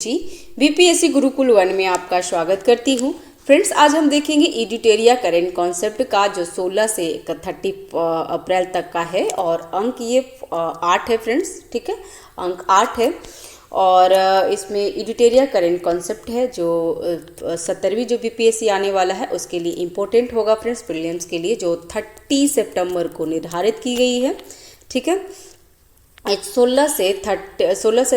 जी BPSC Gurukul 1 में आपका स्वागत करती हूँ। फ्रेंड्स, आज हम देखेंगे एडिटोरिया करेंट कॉन्सेप्ट का जो 16 से 30 अप्रैल तक का है और अंक ये 8 है फ्रेंड्स। ठीक है, अंक 8 है और इसमें एडिटोरिया करेंट कॉन्सेप्ट है जो 70वीं जो बीपीएससी आने वाला है उसके लिए इम्पोर्टेंट होगा फ्रेंड्स, प्रीलिम्स के लिए, जो 30 सितंबर को निर्धारित की गई है। ठीक है, 16 से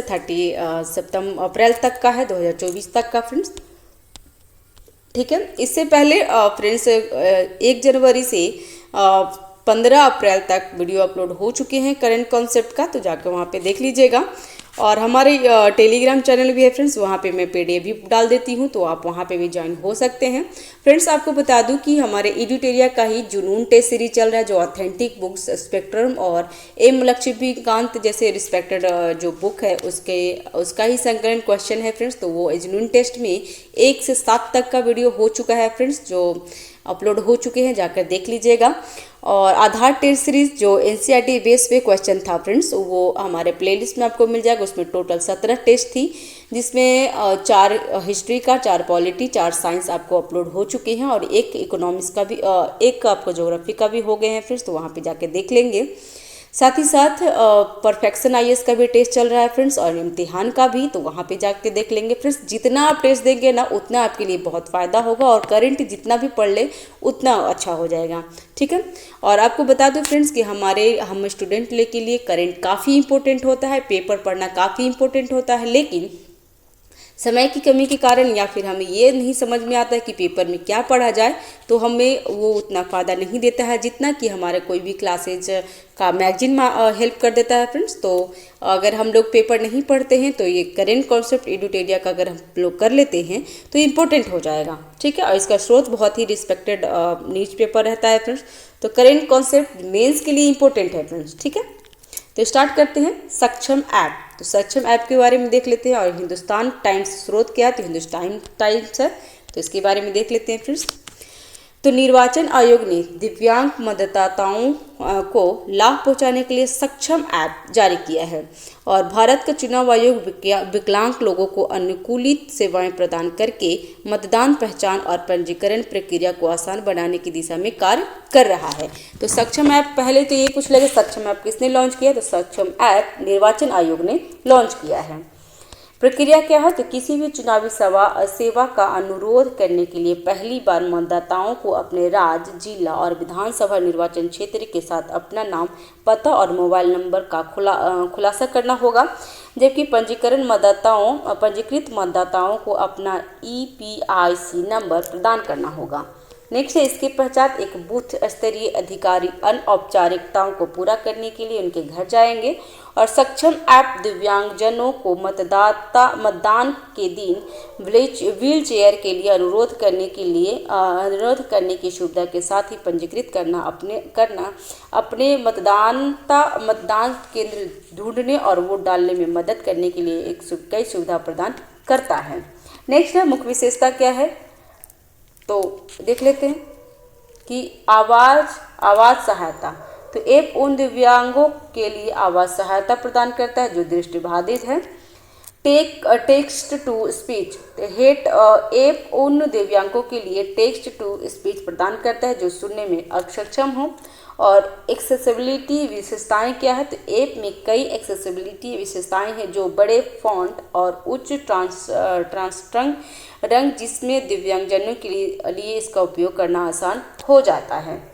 30 सितंबर अप्रैल तक का है, 2024 तक का फ्रेंड्स। ठीक है, इससे पहले फ्रेंड्स 1 जनवरी से 15 अप्रैल तक वीडियो अपलोड हो चुके हैं करंट कॉन्सेप्ट का, तो जाकर वहाँ पे देख लीजिएगा। और हमारे टेलीग्राम चैनल भी है फ्रेंड्स, वहाँ पे मैं पीडीएफ भी डाल देती हूँ, तो आप वहाँ पे भी ज्वाइन हो सकते हैं। फ्रेंड्स, आपको बता दूँ कि हमारे एडिटोरिया का ही जुनून टेस्ट सीरीज चल रहा है, जो ऑथेंटिक बुक्स स्पेक्ट्रम और एम लक्ष्मीकांत जैसे रिस्पेक्टेड जो बुक है उसका ही संकलन क्वेश्चन है फ्रेंड्स। तो वो जुनून टेस्ट में 1 से 7 तक का वीडियो हो चुका है फ्रेंड्स, जो अपलोड हो चुके हैं, जाकर देख लीजिएगा। और आधार टेस्ट सीरीज जो एनसीईआरटी बेस पे क्वेश्चन था फ्रेंड्स, वो हमारे प्लेलिस्ट में आपको मिल जाएगा। उसमें टोटल 17 टेस्ट थी, जिसमें 4 हिस्ट्री का, 4 पॉलिटी, 4 साइंस आपको अपलोड हो चुके हैं और 1 इकोनॉमिक्स का भी, 1 आपको ज्योग्राफी का भी हो गए हैं फ्रेंड्स, तो वहाँ पे जाके देख लेंगे। साथ ही साथ परफेक्शन आईएएस का भी टेस्ट चल रहा है फ्रेंड्स और इम्तिहान का भी, तो वहाँ पे जाके देख लेंगे फ्रेंड्स। जितना आप टेस्ट देंगे ना उतना आपके लिए बहुत फ़ायदा होगा और करंट जितना भी पढ़ ले उतना अच्छा हो जाएगा। ठीक है, और आपको बता दूं फ्रेंड्स कि हम स्टूडेंट के लिए करंट काफ़ी इंपॉर्टेंट होता है, पेपर पढ़ना काफ़ी इंपॉर्टेंट होता है, लेकिन समय की कमी के कारण या फिर हमें ये नहीं समझ में आता है कि पेपर में क्या पढ़ा जाए, तो हमें वो उतना फ़ायदा नहीं देता है जितना कि हमारे कोई भी क्लासेज का मैगजीन हेल्प कर देता है फ्रेंड्स। तो अगर हम लोग पेपर नहीं पढ़ते हैं तो ये करेंट कॉन्सेप्ट एडिटोरिया का अगर हम लोग कर लेते हैं तो इम्पोर्टेंट हो जाएगा। ठीक है, और इसका स्रोत बहुत ही रिस्पेक्टेड न्यूज़पेपर रहता है फ्रेंड्स, तो करेंट कॉन्सेप्ट मेंस के लिए इम्पोर्टेंट है फ्रेंड्स। ठीक है, तो स्टार्ट करते हैं सक्षम ऐप। तो सक्षम ऐप के बारे में देख लेते हैं। और हिंदुस्तान टाइम्स स्रोत क्या है, तो हिंदुस्तान टाइम्स है, तो इसके बारे में देख लेते हैं फ्रेंड्स। तो निर्वाचन आयोग ने दिव्यांग मतदाताओं को लाभ पहुंचाने के लिए सक्षम ऐप जारी किया है और भारत का चुनाव आयोग विकलांग लोगों को अनुकूलित सेवाएं प्रदान करके मतदान पहचान और पंजीकरण प्रक्रिया को आसान बनाने की दिशा में कार्य कर रहा है। तो सक्षम ऐप, पहले तो ये पूछ लेंगे सक्षम ऐप किसने लॉन्च किया, तो सक्षम ऐप निर्वाचन आयोग ने लॉन्च किया है। प्रक्रिया क्या है, तो किसी भी चुनावी सेवा का अनुरोध करने के लिए पहली बार मतदाताओं को अपने राज्य, जिला और विधानसभा निर्वाचन क्षेत्र के साथ अपना नाम, पता और मोबाइल नंबर का खुलासा करना होगा, जबकि पंजीकृत मतदाताओं को अपना EPIC नंबर प्रदान करना होगा। नेक्स्ट है, इसके पश्चात एक बूथ स्तरीय अधिकारी अनौपचारिकताओं को पूरा करने के लिए उनके घर जाएंगे और सक्षम ऐप दिव्यांगजनों को मतदान के दिन व्हील चेयर के लिए अनुरोध करने की सुविधा के साथ ही पंजीकृत करना अपने मतदान केंद्र ढूंढने और वोट डालने में मदद करने के लिए कई सुविधा प्रदान करता है। नेक्स्ट है, मुख्य विशेषता क्या है, तो देख लेते हैं कि आवाज़ सहायता। तो ऐप उन दिव्यांगों के लिए आवाज़ सहायता प्रदान करता है जो दृष्टिबाधित है। टेक्स्ट टू स्पीच, ऐप उन दिव्यांगों के लिए टेक्स्ट टू स्पीच प्रदान करता है जो सुनने में अक्षम हो। और एक्सेसिबिलिटी विशेषताएं क्या है, तो ऐप में कई एक्सेसिबिलिटी विशेषताएं हैं जो बड़े फॉन्ट और उच्च ट्रांसपेरेंट रंग, जिसमें दिव्यांगजनों के लिए इसका उपयोग करना आसान हो जाता है।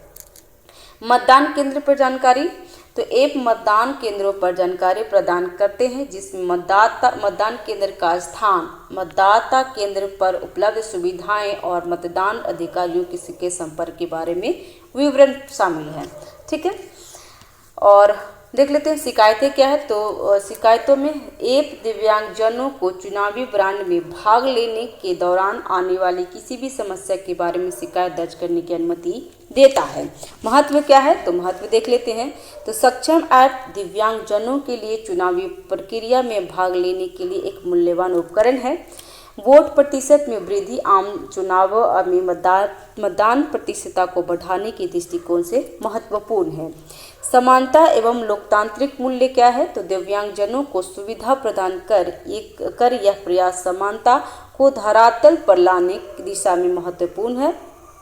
मतदान केंद्र पर जानकारी, तो ऐप मतदान केंद्रों पर जानकारी प्रदान करते हैं जिसमें मतदान केंद्र का स्थान, मतदाता केंद्र पर उपलब्ध सुविधाएं और मतदान अधिकारियों के संपर्क के बारे में विवरण शामिल है। ठीक है, और देख लेते हैं शिकायतें क्या है, तो शिकायतों में ऐप दिव्यांगजनों को चुनावी ब्रांड में भाग लेने के दौरान आने वाली किसी भी समस्या के बारे में शिकायत दर्ज करने की अनुमति देता है। महत्व क्या है, तो महत्व देख लेते हैं। तो सक्षम ऐप दिव्यांगजनों के लिए चुनावी प्रक्रिया में भाग लेने के लिए एक मूल्यवान उपकरण है। वोट प्रतिशत में वृद्धि आम चुनाव में मतदान प्रतिशतता को बढ़ाने के दृष्टिकोण से महत्वपूर्ण है। समानता एवं लोकतांत्रिक मूल्य क्या है? तो दिव्यांगजनों को सुविधा प्रदान कर यह प्रयास समानता को धरातल पर लाने की दिशा में महत्वपूर्ण है,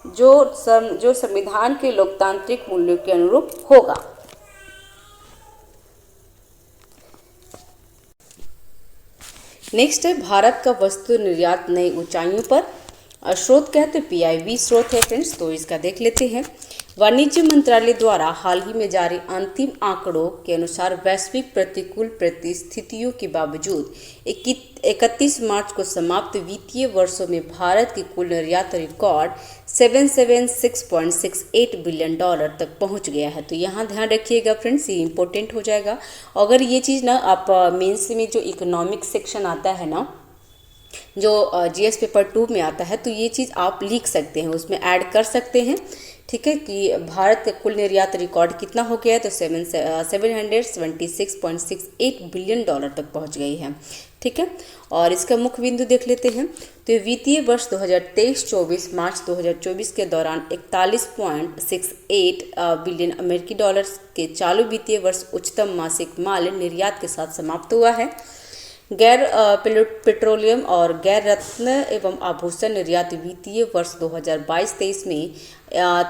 जो संविधान के लोकतांत्रिक मूल्यों के अनुरूप होगा। नेक्स्ट है भारत का वस्तु निर्यात नई ऊंचाइयों पर। स्रोत क्या है? तो PIB स्रोत है फ्रेंड्स, तो इसका देख लेते हैं। वाणिज्य मंत्रालय द्वारा हाल ही में जारी अंतिम आंकड़ों के अनुसार वैश्विक प्रतिकूल परिस्थितियों के बावजूद 31 मार्च को समाप्त वित्तीय वर्षों में भारत की कुल निर्यात रिकॉर्ड $776.68 बिलियन तक पहुंच गया है। तो यहाँ ध्यान रखिएगा फ्रेंड्स, ये इंपॉर्टेंट हो जाएगा। अगर ये चीज़ ना आप मेंस में जो इकोनॉमिक सेक्शन आता है ना, जो GS पेपर 2 में आता है, तो ये चीज़ आप लिख सकते हैं, उसमें ऐड कर सकते हैं। ठीक है कि भारत का कुल निर्यात रिकॉर्ड कितना हो गया है? तो $776.68 बिलियन तक पहुंच गई है। ठीक है, और इसका मुख्य बिंदु देख लेते हैं। तो वित्तीय वर्ष 2023-24 मार्च 2024 के दौरान 41.68 बिलियन अमेरिकी डॉलर के चालू वित्तीय वर्ष उच्चतम मासिक माल निर्यात के साथ समाप्त हुआ है। गैर पेट्रोलियम और गैर रत्न एवं आभूषण निर्यात वित्तीय वर्ष 2022-23 में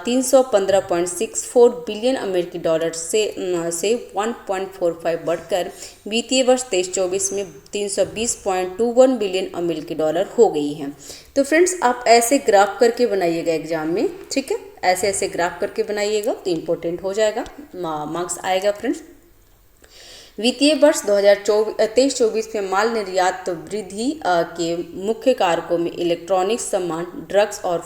315.64 बिलियन अमेरिकी डॉलर से 1.45 बढ़कर वित्तीय वर्ष 23-24 में 320.21 बिलियन अमेरिकी डॉलर हो गई है। तो फ्रेंड्स, आप ऐसे ग्राफ करके बनाइएगा एग्जाम में। ठीक है, ऐसे ग्राफ करके बनाइएगा तो इम्पोर्टेंट हो जाएगा, मार्क्स आएगा फ्रेंड्स। वित्तीय वर्ष 2023-24 में माल निर्यात वृद्धि के मुख्य कारकों में इलेक्ट्रॉनिक्स सामान, ड्रग्स और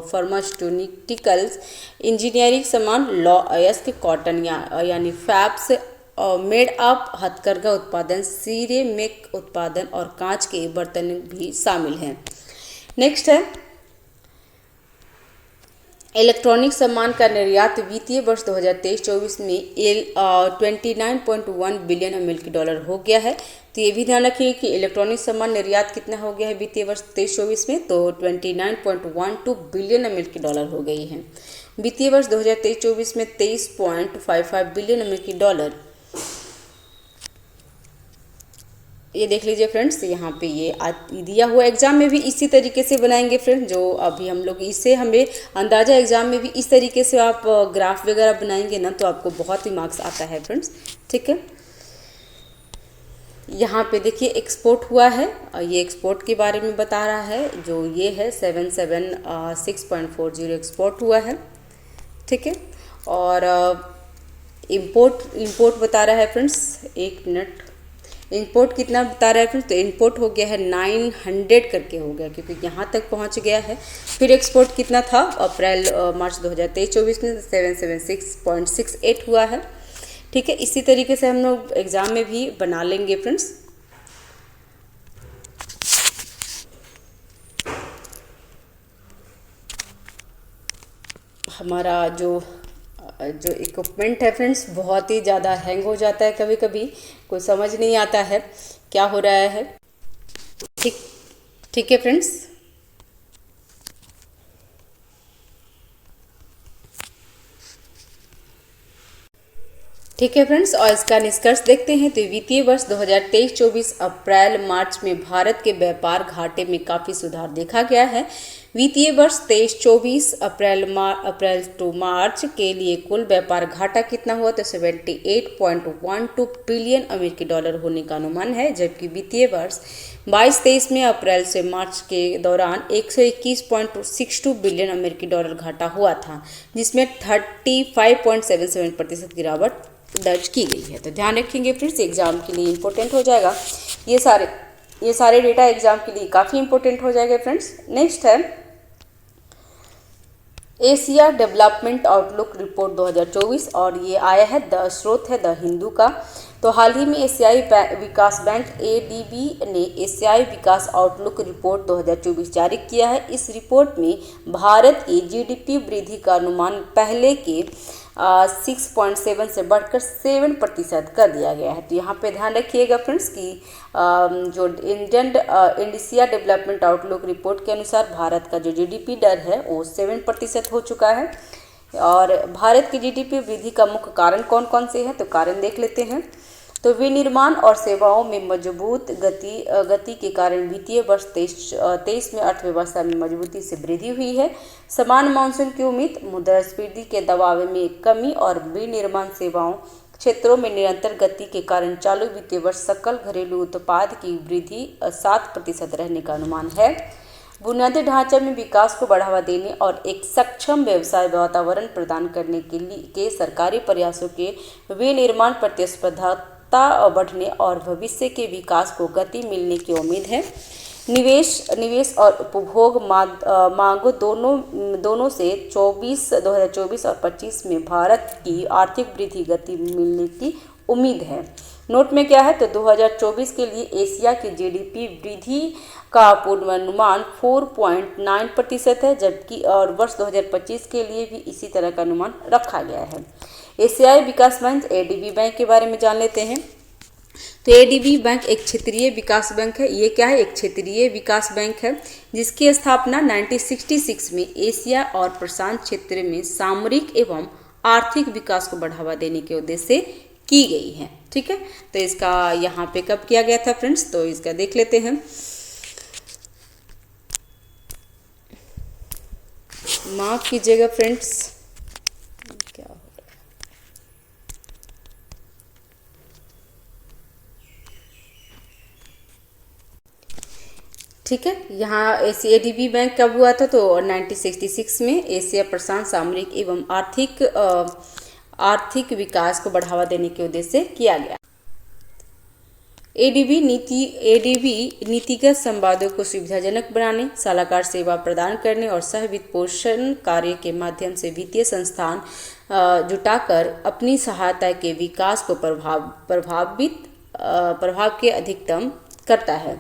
फार्मास्यूटिकल्स, इंजीनियरिंग सामान, लॉयस्क, कॉटन यानी फैब्स, मेड अप, हथकरघा उत्पादन, सिरेमिक उत्पादन और कांच के बर्तन भी शामिल हैं। नेक्स्ट है इलेक्ट्रॉनिक सामान का निर्यात वित्तीय वर्ष 2023-24 में 29.1 बिलियन अमेरिकी डॉलर हो गया है। तो ये भी ध्यान रखिए कि इलेक्ट्रॉनिक सामान निर्यात कितना हो गया है वित्तीय वर्ष 23-24 में, तो 29.12 बिलियन अमेरिकी डॉलर हो गई है। वित्तीय वर्ष 2023-24 में 23.55 बिलियन अमेरिकी डॉलर, ये देख लीजिए फ्रेंड्स, यहाँ पे ये दिया हुआ। एग्जाम में भी इसी तरीके से बनाएंगे फ्रेंड्स, जो अभी हम लोग इससे हमें अंदाज़ा एग्जाम में भी इस तरीके से आप ग्राफ वगैरह बनाएंगे ना, तो आपको बहुत ही मार्क्स आता है फ्रेंड्स। ठीक है, यहाँ पे देखिए एक्सपोर्ट हुआ है, ये एक्सपोर्ट के बारे में बता रहा है, जो ये है 776.40 एक्सपोर्ट हुआ है। ठीक है, और इंपोर्ट बता रहा है फ्रेंड्स, एक मिनट, इंपोर्ट कितना बता रहा है फ्रेंड्स? तो इंपोर्ट हो गया है 900 करके हो गया, क्योंकि यहाँ तक पहुँच गया है। फिर एक्सपोर्ट कितना था अप्रैल मार्च 2023-24 में? 776.68 हुआ है। ठीक है, इसी तरीके से हम लोग एग्जाम में भी बना लेंगे फ्रेंड्स। हमारा जो इक्विपमेंट है फ्रेंड्स, बहुत ही ज़्यादा हैंग हो जाता है, कभी कभी कोई समझ नहीं आता है क्या हो रहा है। ठीक है फ्रेंड्स, और इसका निष्कर्ष देखते हैं। तो वित्तीय वर्ष 2023-24 अप्रैल मार्च में भारत के व्यापार घाटे में काफ़ी सुधार देखा गया है। वित्तीय वर्ष 23-24 अप्रैल टू मार्च के लिए कुल व्यापार घाटा कितना हुआ? तो 78.12 बिलियन अमेरिकी डॉलर होने का अनुमान है, जबकि वित्तीय वर्ष 22-23 में अप्रैल से मार्च के दौरान 121.62 बिलियन अमेरिकी डॉलर घाटा हुआ था, जिसमें 35.77% गिरावट दर्ज की गई है। तो ध्यान रखेंगे फ्रेंड्स, एग्जाम के लिए इंपॉर्टेंट हो जाएगा। ये सारे डेटा एग्जाम के लिए काफ़ी इंपॉर्टेंट हो जाएगा फ्रेंड्स। नेक्स्ट है एशिया डेवलपमेंट आउटलुक रिपोर्ट 2024, और ये आया है, स्रोत है द हिंदू का। तो हाल ही में एशियाई विकास बैंक ADB ने एशियाई विकास आउटलुक रिपोर्ट 2024 जारी किया है। इस रिपोर्ट में भारत की GDP वृद्धि का अनुमान पहले के 6.7 से बढ़कर 7% कर दिया गया है। तो यहाँ पे ध्यान रखिएगा फ्रेंड्स कि जो इंडिया डेवलपमेंट आउटलुक रिपोर्ट के अनुसार भारत का जो GDP दर है वो 7% हो चुका है। और भारत की GDP वृद्धि का मुख्य कारण कौन कौन से हैं, तो कारण देख लेते हैं। तो विनिर्माण और सेवाओं में मजबूत गति के कारण वित्तीय वर्ष 23 में अर्थव्यवस्था में मजबूती से वृद्धि हुई है। समान मानसून की उम्मीद, मुद्रास्फीति के दबाव में कमी और विनिर्माण सेवाओं क्षेत्रों में निरंतर गति के कारण चालू वित्तीय वर्ष सकल घरेलू उत्पाद की वृद्धि 7% रहने का अनुमान है। बुनियादी ढांचे में विकास को बढ़ावा देने और एक सक्षम व्यवसाय वातावरण प्रदान करने के सरकारी प्रयासों के विनिर्माण प्रतिस्पर्धा बढ़ने और भविष्य के विकास को गति मिलने की उम्मीद है। निवेश और उपभोग मांगों दोनों से 2024 और 25 में भारत की आर्थिक वृद्धि गति मिलने की उम्मीद है। नोट में क्या है, तो 2024 के लिए एशिया की GDP वृद्धि का पूर्वानुमान 4.9% है, जबकि और वर्ष 2025 के लिए भी इसी तरह का अनुमान रखा गया है। एशियाई विकास बैंक ADB बैंक के बारे में जान लेते हैं। तो ADB बैंक एक क्षेत्रीय विकास बैंक है। ये क्या है, एक क्षेत्रीय विकास बैंक है जिसकी स्थापना 1966 में एशिया और प्रशांत क्षेत्र में सामरिक एवं आर्थिक विकास को बढ़ावा देने के उद्देश्य से की गई है। ठीक है, तो इसका यहाँ पे कब किया गया था फ्रेंड्स, तो इसका देख लेते हैं। माफ कीजिएगा फ्रेंड्स, क्या हो रहा है। ठीक है, यहाँ ADB बैंक कब हुआ था, तो 1966 में एशिया प्रशांत सामरिक एवं आर्थिक विकास को बढ़ावा देने के उद्देश्य से किया गया। ADB नीतिगत संवादों को सुविधाजनक बनाने, सलाहकार सेवा प्रदान करने और सह वित्त पोषण कार्य के माध्यम से वित्तीय संस्थान जुटाकर अपनी सहायता के विकास को प्रभाव के अधिकतम करता है।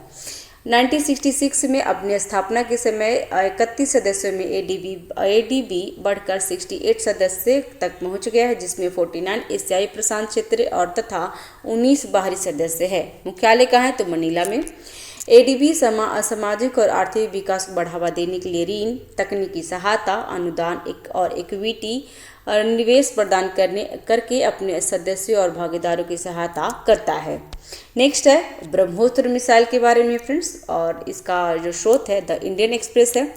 1966 में अपनी स्थापना के समय 31 सदस्यों में ADB बढ़कर 68 सदस्य तक पहुंच गया है, जिसमें 49 एशियाई प्रशांत क्षेत्र और तथा 19 बाहरी सदस्य है। मुख्यालय कहाँ है, तो मनीला में। ADB सामाजिक और आर्थिक विकास को बढ़ावा देने के लिए ऋण, तकनीकी सहायता, अनुदान और इक्विटी और निवेश प्रदान करके अपने सदस्यों और भागीदारों की सहायता करता है। नेक्स्ट है ब्रह्मोस्त्र मिसाइल के बारे में फ्रेंड्स, और इसका जो स्रोत है द इंडियन एक्सप्रेस है।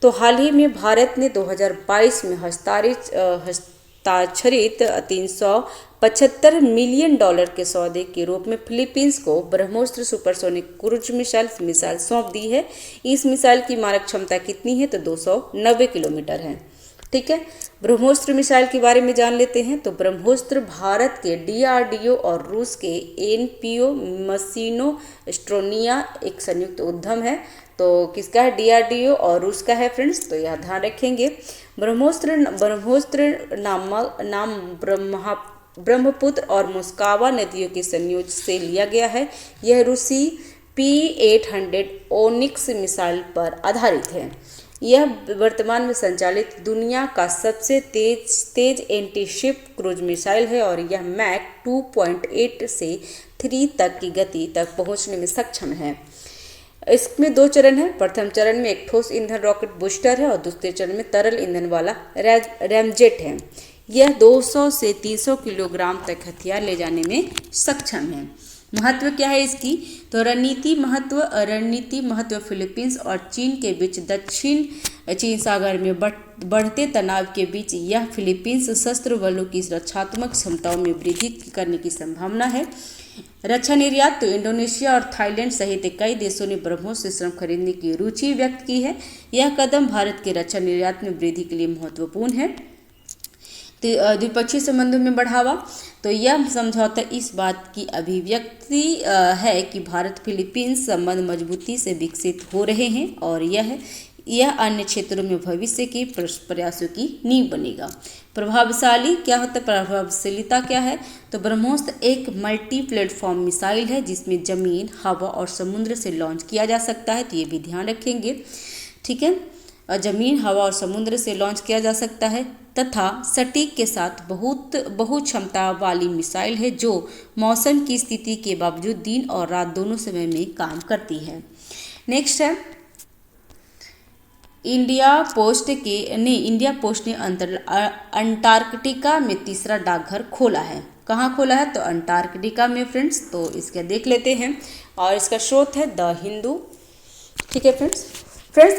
तो हाल ही में भारत ने 2022 में हस्ताक्षरित $375 मिलियन के सौदे के रूप में फिलीपींस को ब्रह्मोस्त्र सुपरसोनिक क्रूज मिसाइल सौंप दी है। इस मिसाइल की मारक क्षमता कितनी है, तो 290 किलोमीटर है। ठीक है, ब्रह्मोस्त्र मिसाइल के बारे में जान लेते हैं। तो ब्रह्मोस्त्र भारत के DRDO और रूस के NPO मशीनो स्ट्रोनिया एक संयुक्त उद्यम है। तो किसका है, DRDO और रूस का है फ्रेंड्स, तो यह ध्यान रखेंगे। ब्रह्मोस्त्र नाम ब्रह्मपुत्र और मुस्कावा नदियों के संयोजन से लिया गया है। यह रूसी P-800 ओनिक्स मिसाइल पर आधारित है। यह वर्तमान में संचालित दुनिया का सबसे तेज एंटी शिप क्रूज मिसाइल है और यह मैक 2.8 से 3 तक की गति तक पहुंचने में सक्षम है। इसमें 2 चरण है। प्रथम चरण में एक ठोस ईंधन रॉकेट बूस्टर है और दूसरे चरण में तरल ईंधन वाला रैमजेट है। यह 200 से 300 किलोग्राम तक हथियार ले जाने में सक्षम है। महत्व क्या है इसकी, तो रणनीति महत्व फिलीपींस और चीन के बीच दक्षिण चीन सागर में बढ़ते तनाव के बीच यह फिलीपींस सशस्त्र बलों की रक्षात्मक क्षमताओं में वृद्धि करने की संभावना है। रक्षा निर्यात, तो इंडोनेशिया और थाईलैंड सहित कई देशों ने ब्रह्मोस सिस्टम खरीदने की रुचि व्यक्त की है। यह कदम भारत के रक्षा निर्यात में वृद्धि के लिए महत्वपूर्ण है। द्विपक्षीय संबंधों में बढ़ावा, तो यह समझौता इस बात की अभिव्यक्ति है कि भारत फिलीपींस संबंध मजबूती से विकसित हो रहे हैं और यह यह अन्य क्षेत्रों में भविष्य के प्रयासों की नींव बनेगा। प्रभावशाली क्या होता है, प्रभावशीलता क्या है, तो ब्रह्मोस्त्र एक मल्टी प्लेटफॉर्म मिसाइल है जिसमें जमीन, हवा और समुद्र से लॉन्च किया जा सकता है, तो ये भी ध्यान रखेंगे। ठीक है, जमीन, हवा और समुद्र से लॉन्च किया जा सकता है तथा सटीक के साथ बहु क्षमता वाली मिसाइल है जो मौसम की स्थिति के बावजूद दिन और रात दोनों समय में काम करती है। नेक्स्ट है इंडिया पोस्ट ने अंटार्कटिका में तीसरा डाकघर खोला है। कहाँ खोला है, तो अंटार्कटिका में फ्रेंड्स। तो इसका देख लेते हैं और इसका स्रोत है द हिंदू। ठीक है फ्रेंड्स,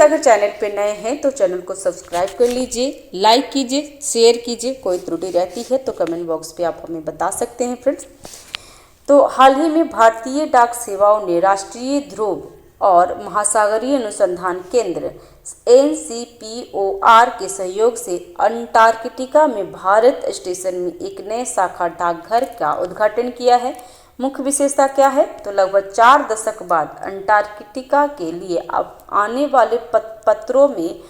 अगर चैनल पे नए हैं तो चैनल को सब्सक्राइब कर लीजिए, लाइक कीजिए, शेयर कीजिए। कोई त्रुटि रहती है तो कमेंट बॉक्स पे आप हमें बता सकते हैं फ्रेंड्स। तो हाल ही में भारतीय डाक सेवाओं ने राष्ट्रीय ध्रुव और महासागरीय अनुसंधान केंद्र NCPOR के सहयोग से अंटार्कटिका में भारत स्टेशन में एक नए शाखा डाकघर का उद्घाटन किया है। मुख्य विशेषता क्या है, तो लगभग 4 दशक बाद अंटार्कटिका के लिए अब आने वाले पत्रों में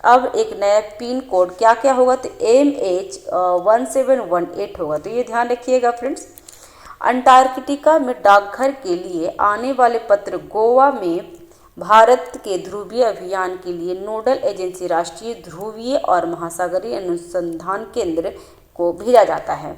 अब एक नया पिन कोड क्या क्या होगा, तो MH1718 होगा। तो ये ध्यान रखिएगा फ्रेंड्स। अंटार्कटिका में डाकघर के लिए आने वाले पत्र गोवा में भारत के ध्रुवीय अभियान के लिए नोडल एजेंसी राष्ट्रीय ध्रुवीय और महासागरीय अनुसंधान केंद्र को भेजा जाता है।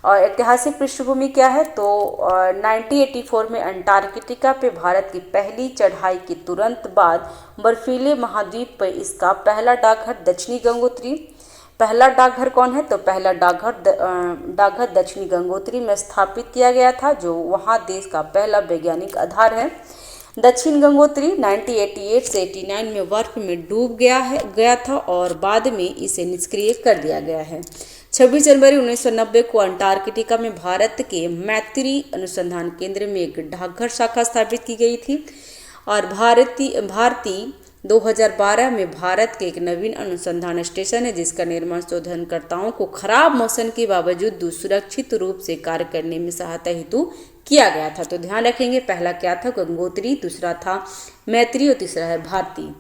और ऐतिहासिक पृष्ठभूमि क्या है, तो 1984 में अंटार्कटिका पे भारत की पहली चढ़ाई के तुरंत बाद बर्फीले महाद्वीप पर इसका पहला डाकघर दक्षिणी गंगोत्री। पहला डाकघर कौन है, तो पहला डाकघर दक्षिणी गंगोत्री में स्थापित किया गया था, जो वहाँ देश का पहला वैज्ञानिक आधार है। दक्षिण गंगोत्री 1988 से 89 में बर्फ में डूब गया था और बाद में इसे निष्क्रिय कर दिया गया है। 26 जनवरी 1990 को अंटार्कटिका में भारत के मैत्री अनुसंधान केंद्र में एक डाकघर शाखा स्थापित की गई थी और भारती 2012 में भारत के एक नवीन अनुसंधान स्टेशन है जिसका निर्माण शोधकर्ताओं को खराब मौसम के बावजूद सुरक्षित रूप से कार्य करने में सहायता हेतु किया गया था। तो ध्यान रखेंगे, पहला क्या था, गंगोत्री, दूसरा था मैत्री और तीसरा है भारती।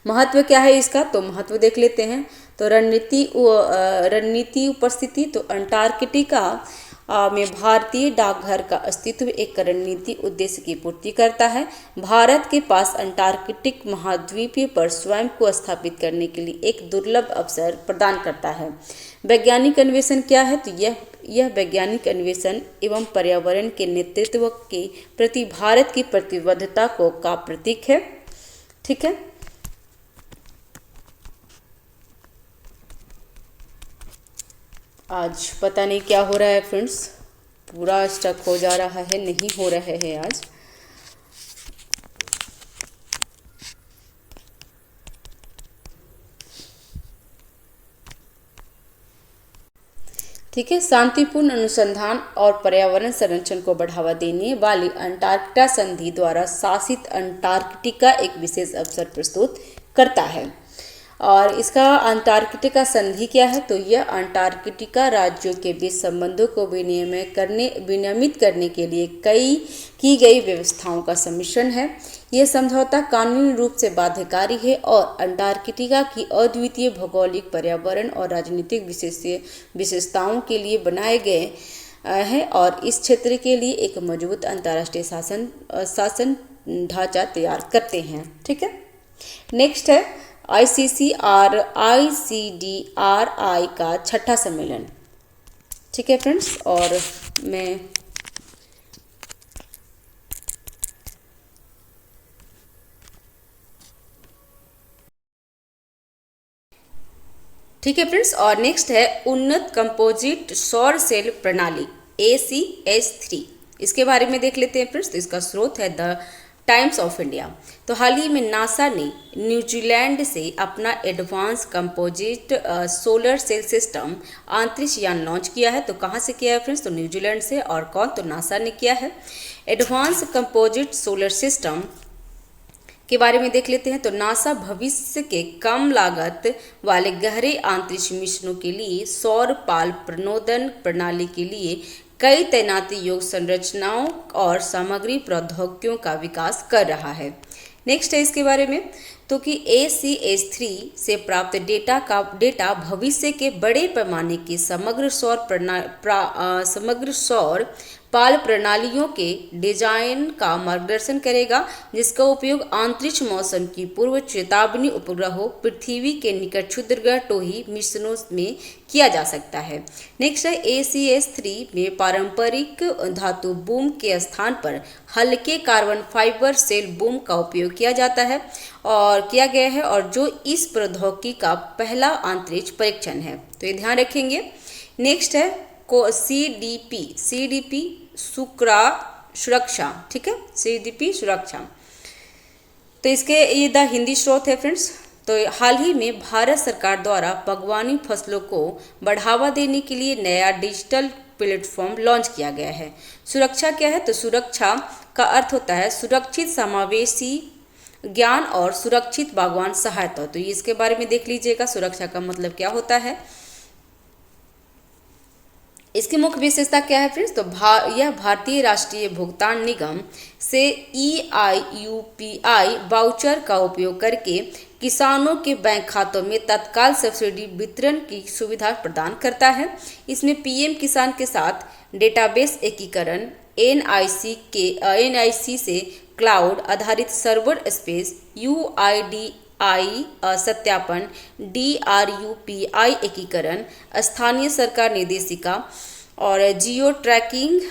महत्व क्या है इसका, तो महत्व देख लेते हैं। तो रणनीति उपस्थिति, तो अंटार्कटिका में भारतीय डाकघर का अस्तित्व एक रणनीति उद्देश्य की पूर्ति करता है। भारत के पास अंटार्कटिक महाद्वीप पर स्वयं को स्थापित करने के लिए एक दुर्लभ अवसर प्रदान करता है। वैज्ञानिक अन्वेषण क्या है, तो यह वैज्ञानिक अन्वेषण एवं पर्यावरण के नेतृत्व के प्रति भारत की प्रतिबद्धता का प्रतीक है। ठीक है, आज पता नहीं क्या हो रहा है फ्रेंड्स, पूरा स्टक हो जा रहा है, नहीं हो रहा है आज। ठीक है, शांतिपूर्ण अनुसंधान और पर्यावरण संरक्षण को बढ़ावा देने वाली अंटार्कटिका संधि द्वारा शासित अंटार्कटिका एक विशेष अवसर प्रस्तुत करता है। और इसका अंटार्कटिका संधि क्या है, तो यह अंटार्कटिका राज्यों के बीच संबंधों को विनियमित करने के लिए की गई व्यवस्थाओं का सम्मिश्रण है। यह समझौता कानूनी रूप से बाध्यकारी है और अंटार्कटिका की अद्वितीय भौगोलिक, पर्यावरण और राजनीतिक विशेषताओं के लिए बनाए गए हैं और इस क्षेत्र के लिए एक मजबूत अंतर्राष्ट्रीय शासन ढांचा तैयार करते हैं। ठीक है, नेक्स्ट है ICDRI का छठा सम्मेलन। ठीक है फ्रेंड्स, और मैं ठीक है फ्रेंड्स, और नेक्स्ट है उन्नत कंपोजिट सौर सेल प्रणाली ACS3। इसके बारे में देख लेते हैं फ्रेंड्स। तो इसका स्रोत है द टाइम्स ऑफ इंडिया। तो हाल ही में नासा ने न्यूजीलैंड से अपना advance composite solar cell system अंतरिक्ष यान लॉन्च किया है। तो कहाँ से किया है फ्रेंड्स, तो न्यूजीलैंड से। और कौन, तो नासा ने किया है। एडवांस कंपोजिट सोलर सिस्टम के बारे में देख लेते हैं। तो नासा भविष्य के कम लागत वाले गहरे अंतरिक्ष मिशनों के लिए सौर पाल प्रणोदन प्रणाली के लिए कई तैनाती योग्य संरचनाओं और सामग्री प्रौद्योगिकियों का विकास कर रहा है। नेक्स्ट है इसके बारे में, तो कि ACS3 से प्राप्त डेटा भविष्य के बड़े पैमाने की समग्र सौर पाल प्रणालियों के डिजाइन का मार्गदर्शन करेगा, जिसका उपयोग अंतरिक्ष मौसम की पूर्व चेतावनी उपग्रहों, पृथ्वी के निकट क्षुद्रग्रह टोही मिशनों में किया जा सकता है। नेक्स्ट है ACS3 में पारंपरिक धातु बूम के स्थान पर हल्के कार्बन फाइबर सेल बूम का उपयोग किया जाता है और किया गया है, और जो इस प्रौद्योगिकी का पहला अंतरिक्ष परीक्षण है, तो ये ध्यान रखेंगे। नेक्स्ट है को CDP सुरक्षा, ठीक है, CDP सुरक्षा। तो इसके ये द हिंदी स्रोत है फ्रेंड्स। तो हाल ही में भारत सरकार द्वारा बागवानी फसलों को बढ़ावा देने के लिए नया डिजिटल प्लेटफॉर्म लॉन्च किया गया है। सुरक्षा क्या है? तो सुरक्षा का अर्थ होता है सुरक्षित समावेशी ज्ञान और सुरक्षित बागवान सहायता। तो ये इसके बारे में देख लीजिएगा, सुरक्षा का मतलब क्या होता है। इसकी मुख्य विशेषता क्या है फ्रेंड्स? तो यह भारतीय राष्ट्रीय भुगतान निगम से EIUPI वाउचर का उपयोग करके किसानों के बैंक खातों में तत्काल सब्सिडी वितरण की सुविधा प्रदान करता है। इसमें PM किसान के साथ डेटाबेस एकीकरण, NIC से क्लाउड आधारित सर्वर स्पेस, UIDI सत्यापन, DRUPI एकीकरण, स्थानीय सरकार निर्देशिका और जियो ट्रैकिंग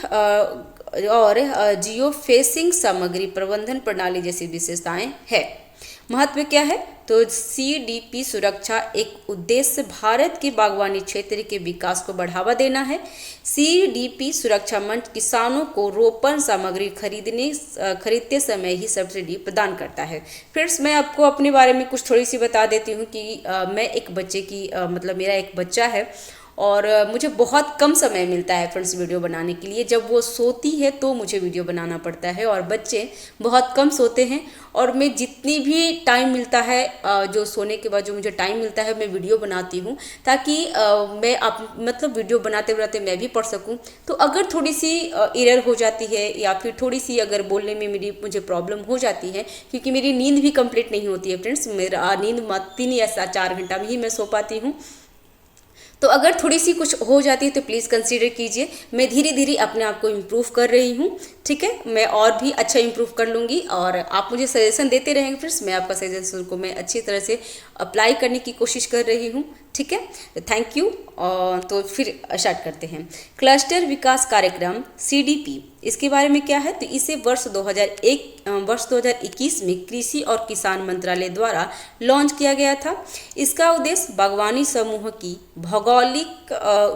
और जियो फेसिंग सामग्री प्रबंधन प्रणाली जैसी विशेषताएं हैं। महत्व क्या है? तो CDP सुरक्षा एक उद्देश्य भारत के बागवानी क्षेत्र के विकास को बढ़ावा देना है। CDP सुरक्षा मंच किसानों को रोपण सामग्री खरीदते समय ही सब्सिडी प्रदान करता है। फ्रेंड्स, मैं आपको अपने बारे में कुछ थोड़ी सी बता देती हूँ कि मैं एक बच्चे की मतलब मेरा एक बच्चा है और मुझे बहुत कम समय मिलता है फ्रेंड्स वीडियो बनाने के लिए। जब वो सोती है तो मुझे वीडियो बनाना पड़ता है और बच्चे बहुत कम सोते हैं, और मैं जितनी भी टाइम मिलता है जो सोने के बाद जो मुझे टाइम मिलता है मैं वीडियो बनाती हूँ, ताकि मैं मतलब वीडियो बनाते बनाते मैं भी पढ़ सकूँ। तो अगर थोड़ी सी एरर हो जाती है या फिर थोड़ी सी अगर बोलने में मुझे प्रॉब्लम हो जाती है, क्योंकि मेरी नींद भी कंप्लीट नहीं होती है फ्रेंड्स। मेरा नींद 3 या 4 घंटा में ही मैं सो पाती हूँ। तो अगर थोड़ी सी कुछ हो जाती है तो प्लीज़ कंसीडर कीजिए। मैं धीरे धीरे अपने आप को इम्प्रूव कर रही हूँ, ठीक है। मैं और भी अच्छा इम्प्रूव कर लूँगी और आप मुझे सजेशन देते रहेंगे फ्रेंड्स। मैं आपका सजेशन को मैं अच्छी तरह से अप्लाई करने की कोशिश कर रही हूँ, ठीक है। Thank you. तो फिर स्टार्ट करते हैं। क्लस्टर विकास कार्यक्रम CDP, इसके बारे में क्या है? तो इसे वर्ष 2021 में कृषि और किसान मंत्रालय द्वारा लॉन्च किया गया था। इसका उद्देश्य बागवानी समूह की भौगोलिक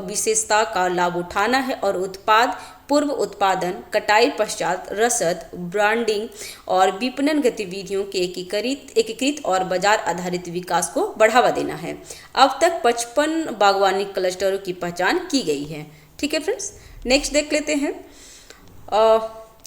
विशेषता का लाभ उठाना है और उत्पाद पूर्व उत्पादन, कटाई पश्चात रसद, ब्रांडिंग और विपणन गतिविधियों के एकीकृत और बाजार आधारित विकास को बढ़ावा देना है। अब तक 55 बागवानी क्लस्टरों की पहचान की गई है, ठीक है फ्रेंड्स। नेक्स्ट देख लेते हैं।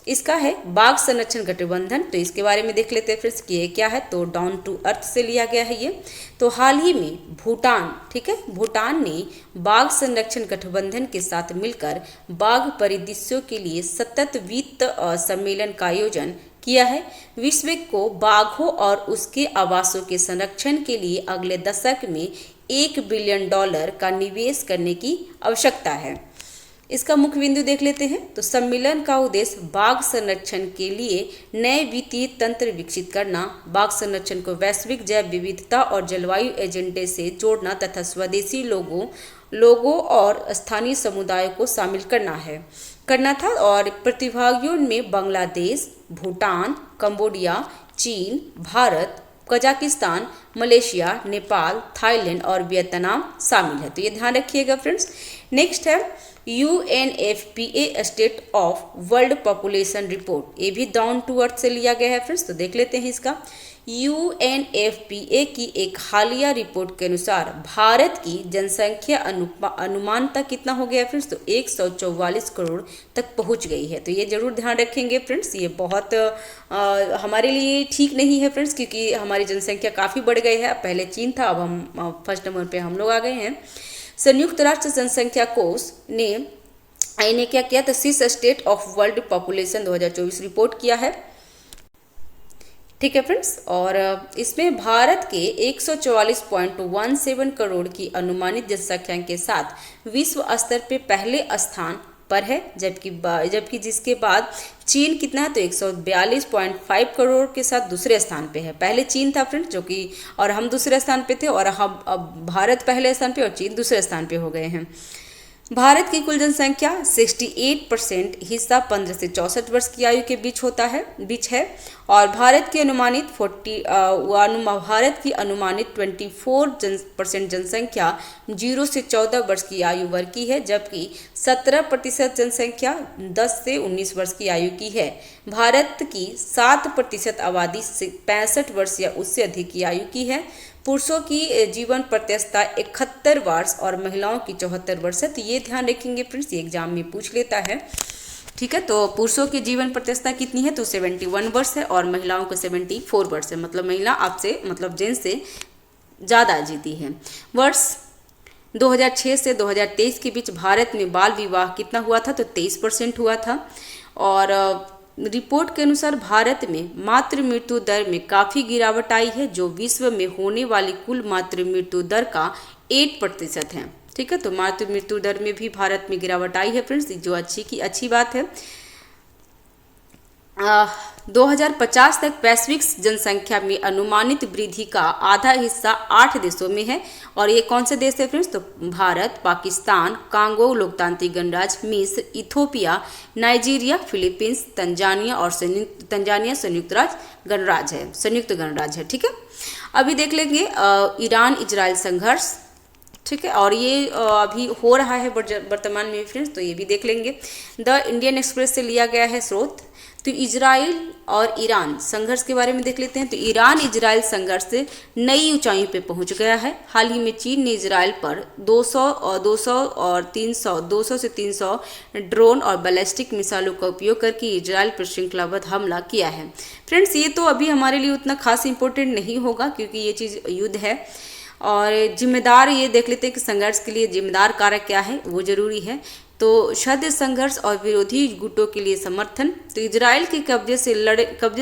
इसका है बाघ संरक्षण गठबंधन। तो इसके बारे में देख लेते हैं फ्रेंड्स कि ये क्या है। तो डाउन टू अर्थ से लिया गया है ये। तो हाल ही में भूटान, ठीक है, भूटान ने बाघ संरक्षण गठबंधन के साथ मिलकर बाघ परिदृश्यों के लिए सतत वित्त सम्मेलन का आयोजन किया है। विश्व को बाघों और उसके आवासों के संरक्षण के लिए अगले दशक में $1 बिलियन का निवेश करने की आवश्यकता है। इसका मुख्य बिंदु देख लेते हैं। तो सम्मेलन का उद्देश्य बाघ संरक्षण के लिए नए वित्तीय तंत्र विकसित करना, बाघ संरक्षण को वैश्विक जैव विविधता और जलवायु एजेंडे से जोड़ना तथा स्वदेशी लोगों और स्थानीय समुदायों को शामिल करना था। और प्रतिभागियों में बांग्लादेश, भूटान, कंबोडिया, चीन, Bharat, Kazakhstan, Malaysia, Nepal, Thailand और वियतनाम शामिल है। तो ये ध्यान रखिएगा फ्रेंड्स। नेक्स्ट है UNFPA state of world population report. ये भी डाउन टू अर्थ से लिया गया है फ्रेंड्स। तो देख लेते हैं इसका। UNFPA की एक हालिया रिपोर्ट के अनुसार भारत की जनसंख्या अनुमानतः कितना हो गया फ्रेंड्स? तो 144 करोड़ तक पहुंच गई है। तो ये जरूर ध्यान रखेंगे फ्रेंड्स। ये बहुत हमारे लिए ठीक नहीं है फ्रेंड्स, क्योंकि हमारी जनसंख्या काफ़ी बढ़ गई है। पहले चीन था, अब हम फर्स्ट नंबर पे हम लोग आ गए हैं। संयुक्त राष्ट्र जनसंख्या कोष ने क्या किया? तो 6 state of world population 2024 report किया है। ठीक है फ्रेंड्स। और इसमें भारत के 144.17 करोड़ की अनुमानित जनसंख्या के साथ विश्व स्तर पे पहले स्थान पर है, जबकि जिसके बाद चीन कितना है तो 142.5 करोड़ के साथ दूसरे स्थान पे है। पहले चीन था फ्रेंड्स जो कि, और हम दूसरे स्थान पे थे, और हम अब भारत पहले स्थान पे और चीन दूसरे स्थान पे हो गए हैं। भारत की कुल जनसंख्या 68% हिस्सा 15 से 64 वर्ष की आयु के बीच है। और भारत की अनुमानित 24% जनसंख्या 0 से 14 वर्ष की आयु वर्ग की है, जबकि 17% जनसंख्या 10 से 19 वर्ष की आयु की है। भारत की 7% आबादी 65 वर्ष या उससे अधिक की आयु की है। पुरुषों की जीवन प्रत्याशा 71 वर्ष और महिलाओं की 74 वर्ष है। तो ये ध्यान रखेंगे फ्रेंड्स, ये एग्जाम में पूछ लेता है। ठीक है, तो पुरुषों की जीवन प्रत्याशा कितनी है तो 71 वर्ष है, और महिलाओं को 74 वर्ष है। मतलब महिला आपसे जेंट्स से ज़्यादा जीती है। वर्ष 2006 से 2023 के बीच भारत में बाल विवाह कितना हुआ था तो 23% हुआ था। और रिपोर्ट के अनुसार भारत में मातृ मृत्यु दर में काफ़ी गिरावट आई है, जो विश्व में होने वाली कुल मातृ मृत्यु दर का 8% है। ठीक है, तो मातृ मृत्यु दर में भी भारत में गिरावट आई है फ्रेंड्स, जो अच्छी बात है। 2050 तक वैश्विक जनसंख्या में अनुमानित वृद्धि का आधा हिस्सा 8 देशों में है। और ये कौन से देश है फ्रेंड्स तो भारत, पाकिस्तान, कांगो लोकतांत्रिक गणराज्य, मिस्र, इथोपिया, नाइजीरिया, फिलीपींस, तंजानिया और संयुक्त गणराज्य है। ठीक है, अभी देख लेंगे ईरान इजराइल संघर्ष। ठीक है, और ये अभी हो रहा है वर्तमान में फ्रेंड्स, तो ये भी देख लेंगे। द इंडियन एक्सप्रेस से लिया गया है स्रोत। तो इजराइल और ईरान संघर्ष के बारे में देख लेते हैं। तो ईरान इजराइल संघर्ष से नई ऊंचाई पे पहुंच गया है। हाल ही में चीन ने इजराइल पर 200 से 300 ड्रोन और बैलिस्टिक मिसाइलों का उपयोग करके इजराइल पर श्रृंखलाबद्ध हमला किया है। फ्रेंड्स, ये तो अभी हमारे लिए उतना खास इंपॉर्टेंट नहीं होगा, क्योंकि ये चीज़ युद्ध है। और जिम्मेदार ये देख लेते हैं कि संघर्ष के लिए जिम्मेदार कारक क्या है, वो जरूरी है। तो सद्य संघर्ष और विरोधी गुटों के लिए समर्थन। तो इजराइल के कब्जे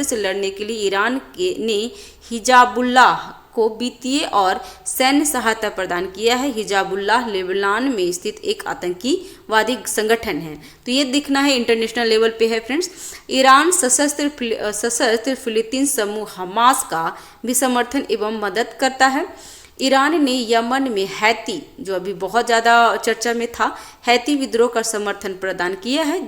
से लड़ने के लिए ईरान ने हिजाबुल्लाह को वित्तीय और सैन्य सहायता प्रदान किया है। हिजाबुल्लाह लेबनान में स्थित एक आतंकीवादी संगठन है। तो ये दिखना है इंटरनेशनल लेवल पे है फ्रेंड्स। ईरान सशस्त्र फिलिस्तीन समूह हमास का भी समर्थन एवं मदद करता है। ईरान ने यमन में हैती, जो अभी बहुत ज़्यादा चर्चा में था, हैती विद्रोह का समर्थन प्रदान किया है,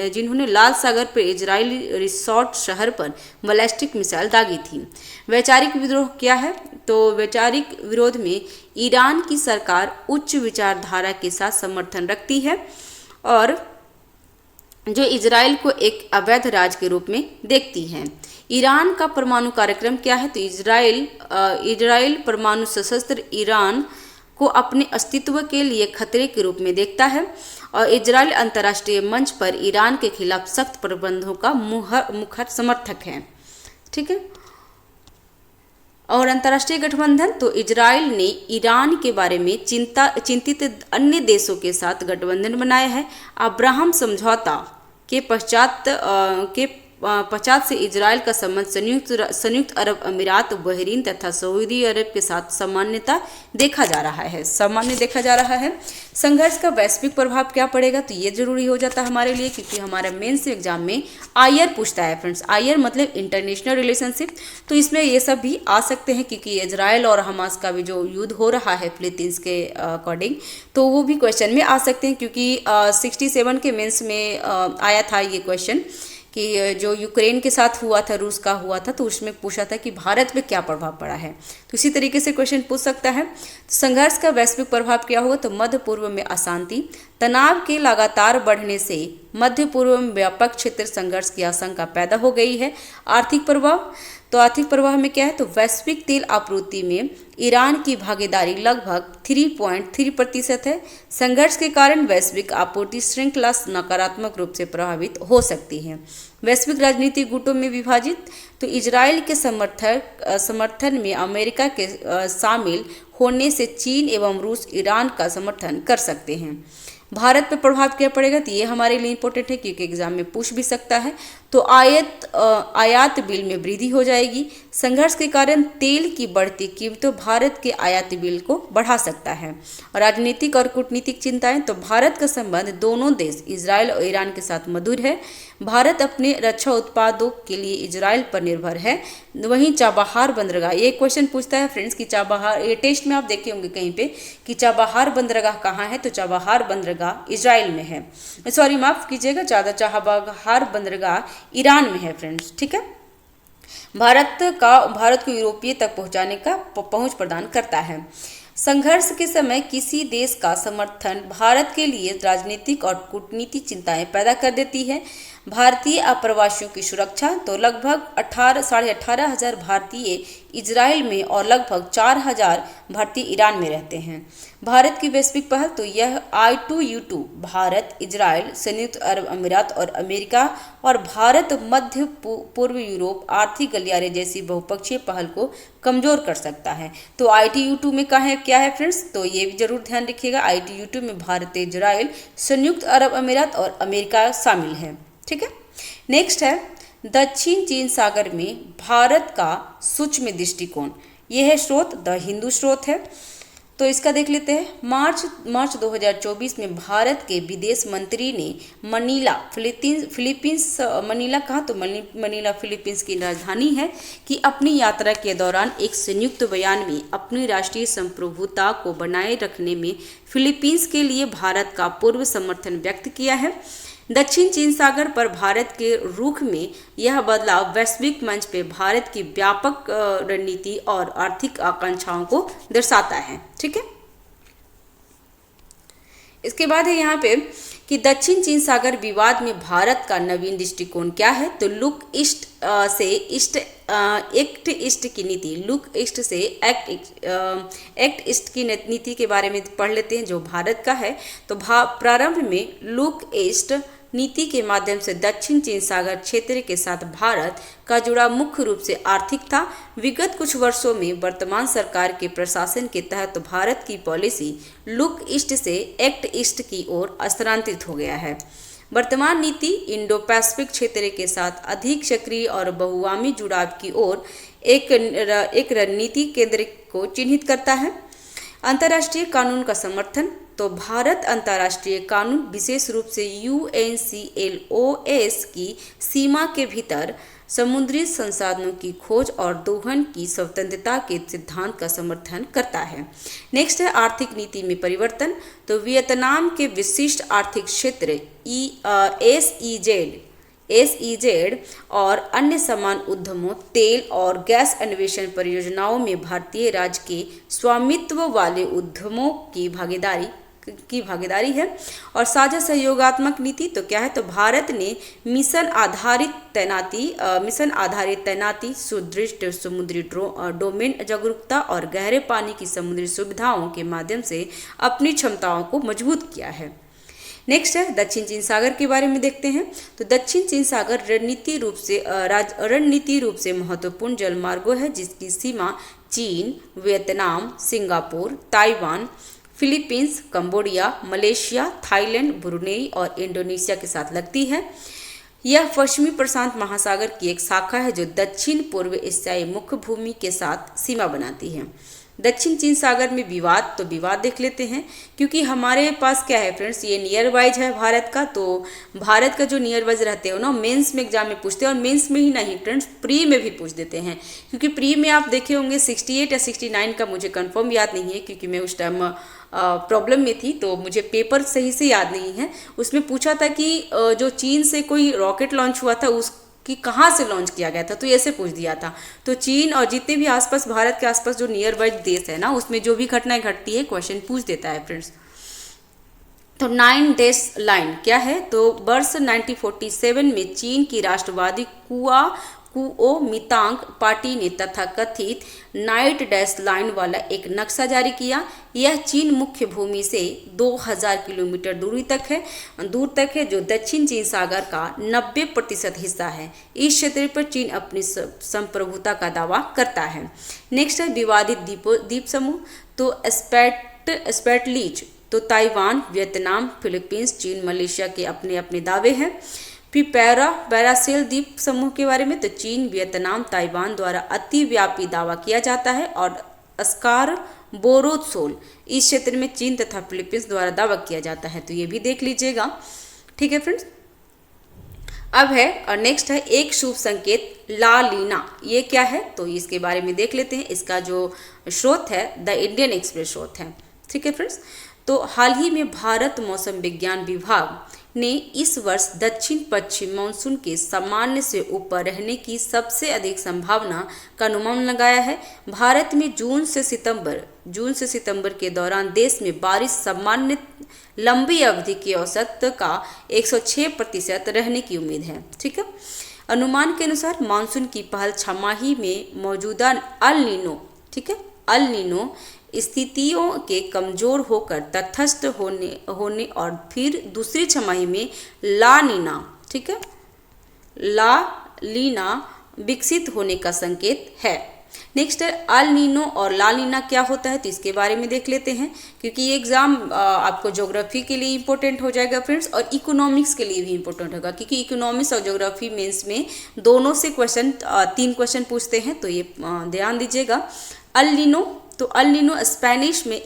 जिन्होंने लाल सागर पर इजरायली रिसोर्ट शहर पर बैलिस्टिक मिसाइल दागी थी। वैचारिक विद्रोह क्या है तो वैचारिक विरोध में ईरान की सरकार उच्च विचारधारा के साथ समर्थन रखती है, और जो इजराइल को एक अवैध राज्य के रूप में देखती है। ईरान का परमाणु कार्यक्रम क्या है तो इजराइल परमाणु सशस्त्र ईरान को अपने अस्तित्व के लिए खतरे के रूप में देखता है, और इजराइल अंतर्राष्ट्रीय मंच पर ईरान के खिलाफ सख्त प्रतिबंधों का मुखर समर्थक है। ठीक है, और अंतर्राष्ट्रीय गठबंधन, तो इजराइल ने ईरान के बारे में चिंतित अन्य देशों के साथ गठबंधन बनाया है। अब्राहम समझौता के पश्चात से इजराइल का संबंध संयुक्त अरब अमीरात, बहरीन तथा सऊदी अरब के साथ सामान्य देखा जा रहा है। संघर्ष का वैश्विक प्रभाव क्या पड़ेगा तो ये जरूरी हो जाता है हमारे लिए, क्योंकि हमारा मेंस एग्जाम में आईआर पूछता है फ्रेंड्स। आईआर मतलब इंटरनेशनल रिलेशनशिप, तो इसमें ये सब भी आ सकते हैं, क्योंकि इजराइल और हमास का भी जो युद्ध हो रहा है फिलीपींस के अकॉर्डिंग, तो वो भी क्वेश्चन में आ सकते हैं, क्योंकि 67 के मेंस में आया था ये क्वेश्चन कि जो यूक्रेन के साथ हुआ था, रूस का हुआ था, तो उसमें पूछा था कि भारत पे क्या प्रभाव पड़ा है। तो इसी तरीके से क्वेश्चन पूछ सकता है। तो संघर्ष का वैश्विक प्रभाव क्या होगा तो मध्य पूर्व में अशांति, तनाव के लगातार बढ़ने से मध्य पूर्व में व्यापक क्षेत्र संघर्ष की आशंका पैदा हो गई है। आर्थिक प्रभाव, तो आर्थिक प्रभाव में क्या है तो वैश्विक तेल आपूर्ति में ईरान की भागीदारी लगभग 3.3% है। संघर्ष के कारण वैश्विक आपूर्ति श्रृंखला नकारात्मक रूप से प्रभावित हो सकती है। वैश्विक राजनीतिक गुटों में विभाजित, तो इजराइल के समर्थन में अमेरिका के शामिल होने से चीन एवं रूस ईरान का समर्थन कर सकते हैं। भारत पर प्रभाव क्या पड़ेगा तो ये हमारे लिए इंपॉर्टेंट है, क्योंकि एग्जाम में पूछ भी सकता है। तो आयात बिल में वृद्धि हो जाएगी। संघर्ष के कारण तेल की बढ़ती कीमतों भारत के आयात बिल को बढ़ा सकता है। राजनीतिक और कूटनीतिक चिंताएं, तो भारत का संबंध दोनों देश इजराइल और ईरान के साथ मधुर है। भारत अपने रक्षा उत्पादों के लिए इजराइल पर निर्भर है। वहीं चाबहार बंदरगाह, ये क्वेश्चन पूछता है फ्रेंड्स कि चाबहार, ये टेस्ट में आप देखे होंगे कहीं पे कि चाबहार बंदरगाह कहाँ है, तो चाबहार बंदरगाह इजराइल में है, सॉरी माफ कीजिएगा, चाबहार बंदरगाह ईरान में है फ्रेंड्स, ठीक है। भारत को यूरोपीय तक पहुंचाने का पहुंच प्रदान करता है। संघर्ष के समय किसी देश का समर्थन भारत के लिए राजनीतिक और कूटनीतिक चिंताएं पैदा कर देती है। भारतीय अप्रवासियों की सुरक्षा, तो लगभग 18,500 भारतीय इजराइल में और लगभग 4,000 भारतीय ईरान में रहते हैं। भारत की वैश्विक पहल, तो यह I2U2 भारत, इजराइल, संयुक्त अरब अमीरात और अमेरिका और भारत मध्य पूर्व यूरोप आर्थिक गलियारे जैसी बहुपक्षीय पहल को कमजोर कर सकता है। तो I2U2 में क्या है फ्रेंड्स, तो ये भी जरूर ध्यान रखिएगा। I2U2 में भारत, इजराइल, संयुक्त अरब अमीरात और अमेरिका शामिल है, ठीक है। नेक्स्ट है दक्षिण चीन सागर में भारत का सूक्ष्म दृष्टिकोण। यह है स्रोत, द हिंदू स्रोत है, तो इसका देख लेते हैं। मार्च 2024 में भारत के विदेश मंत्री ने मनीला फिलीपींस मनीला कहा, तो मनीला फिलीपींस की राजधानी है, कि अपनी यात्रा के दौरान एक संयुक्त बयान में अपनी राष्ट्रीय संप्रभुता को बनाए रखने में फिलीपींस के लिए भारत का पूर्ण समर्थन व्यक्त किया है। दक्षिण चीन सागर पर भारत के रुख में यह बदलाव वैश्विक मंच पे भारत की व्यापक रणनीति और आर्थिक आकांक्षाओं को दर्शाता है, ठीक है। इसके बाद है यहाँ पे कि दक्षिण चीन सागर विवाद में भारत का नवीन दृष्टिकोण क्या है, तो लुक ईस्ट से एक्ट ईस्ट की नीति, लुक ईस्ट से एक्ट ईस्ट की नीति के बारे में पढ़ लेते हैं जो भारत का है। तो प्रारंभ में लुक ईस्ट नीति के माध्यम से दक्षिण चीन सागर क्षेत्र के साथ भारत का जुड़ाव मुख्य रूप से आर्थिक था। विगत कुछ वर्षों में वर्तमान सरकार के प्रशासन के तहत भारत की पॉलिसी लुक ईस्ट से एक्ट ईस्ट की ओर स्थानांतरित हो गया है। वर्तमान नीति इंडो पैसिफिक क्षेत्र के साथ अधिक सक्रिय और बहुआयामी जुड़ाव की ओर एक रणनीति केंद्र को चिन्हित करता है। अंतर्राष्ट्रीय कानून का समर्थन, तो भारत अंतर्राष्ट्रीय कानून विशेष रूप से UNCLOS की सीमा के भीतर समुद्री संसाधनों की खोज और दोहन की स्वतंत्रता के सिद्धांत का समर्थन करता है। नेक्स्ट है आर्थिक नीति में परिवर्तन, तो वियतनाम के विशिष्ट आर्थिक क्षेत्र SEZ और अन्य समान उद्यमों, तेल और गैस अन्वेषण परियोजनाओं में भारतीय राज्य के स्वामित्व वाले उद्यमों की भागीदारी है। और साझा सहयोगात्मक नीति, तो क्या है, तो भारत ने मिशन आधारित तैनाती, सुदृढ़ समुद्री डोमेन जागरूकता और गहरे पानी की समुद्री सुविधाओं के माध्यम से अपनी क्षमताओं को मजबूत किया है। नेक्स्ट है दक्षिण चीन सागर के बारे में देखते हैं। तो दक्षिण चीन सागर रणनीति रूप से महत्वपूर्ण जलमार्गों है, जिसकी सीमा चीन, Vietnam, Singapore, Taiwan, Philippines, Cambodia, Malaysia, Thailand, Brunei और इंडोनेशिया के साथ लगती है। यह पश्चिमी प्रशांत महासागर की एक शाखा है जो दक्षिण पूर्व एशियाई मुख्य भूमि के साथ सीमा बनाती है। दक्षिण चीन सागर में विवाद, तो विवाद देख लेते हैं, क्योंकि हमारे पास क्या है फ्रेंड्स, ये नियर वाइज है भारत का। तो भारत का जो नियर वाइज रहते हो ना, मेंस में एग्जाम में पूछते हैं, और मेंस में ही नहीं फ्रेंड्स, प्री में भी पूछ देते हैं। क्योंकि प्री में आप देखे होंगे 68 या 69 का मुझे कंफर्म याद नहीं है, क्योंकि मैं उस टाइम प्रॉब्लम में थी, तो मुझे पेपर सही से याद नहीं है। उसमें पूछा था कि जो चीन से कोई रॉकेट लॉन्च हुआ था उसकी कहाँ से लॉन्च किया गया था, तो ऐसे पूछ दिया था। तो चीन और जितने भी आसपास भारत के आसपास जो नियर बाई देश है ना, उसमें जो भी घटनाएं घटती है क्वेश्चन पूछ देता है फ्रेंड्स। तो 9 डैश लाइन क्या है, तो वर्ष 1947 में चीन की राष्ट्रवादी कुओमितांग पार्टी ने तथाकथित नाइट डैश लाइन वाला एक नक्शा जारी किया। यह चीन मुख्य भूमि से 2000 किलोमीटर दूर तक है, जो दक्षिण चीन सागर का 90% हिस्सा है। इस क्षेत्र पर चीन अपनी संप्रभुता का दावा करता है। नेक्स्ट है विवादित द्वीप समूह, तो स्पेटलीज, तो ताइवान, वियतनाम, फिलीपींस, चीन, मलेशिया के अपने अपने दावे हैं। फिर पैरासेल द्वीप समूह के बारे में, तो चीन, वियतनाम, ताइवान द्वारा अतिव्यापी दावा किया जाता है। और अस्कार बोरोत्सोल इस क्षेत्र में चीन तथा फिलीपींस द्वारा दावा किया जाता है, तो ये भी देख लीजिएगा। ठीक है फ्रेंड्स, अब है और नेक्स्ट है एक शुभ संकेत ला लीना। ये क्या है तो इसके बारे में देख लेते हैं। इसका जो स्रोत है द इंडियन एक्सप्रेस स्रोत है। ठीक है फ्रेंड्स, तो हाल ही में भारत मौसम विज्ञान विभाग ने इस वर्ष दक्षिण पश्चिम मानसून के सामान्य से ऊपर रहने की सबसे अधिक संभावना का अनुमान लगाया है। भारत में जून से सितंबर के दौरान देश में बारिश सामान्य लंबी अवधि की औसत का 106% रहने की उम्मीद है। ठीक है, अनुमान के अनुसार मानसून की पहल छमाही में मौजूदा अल नीनो, ठीक है, अल नीनो स्थितियों के कमजोर होकर तटस्थ होने और फिर दूसरी छमाही में ला नीना, ठीक है, ला लीना विकसित होने का संकेत है। नेक्स्ट है अल नीनो और ला लीना क्या होता है तो इसके बारे में देख लेते हैं, क्योंकि ये एग्जाम आपको ज्योग्राफी के लिए इंपॉर्टेंट हो जाएगा फ्रेंड्स, और इकोनॉमिक्स के लिए भी इंपॉर्टेंट होगा, क्योंकि इकोनॉमिक्स और ज्योग्राफी मेंस में दोनों से क्वेश्चन 3 क्वेश्चन पूछते हैं, तो ये ध्यान दीजिएगा। अल नीनो, तो अल नीनो स्पेनिश में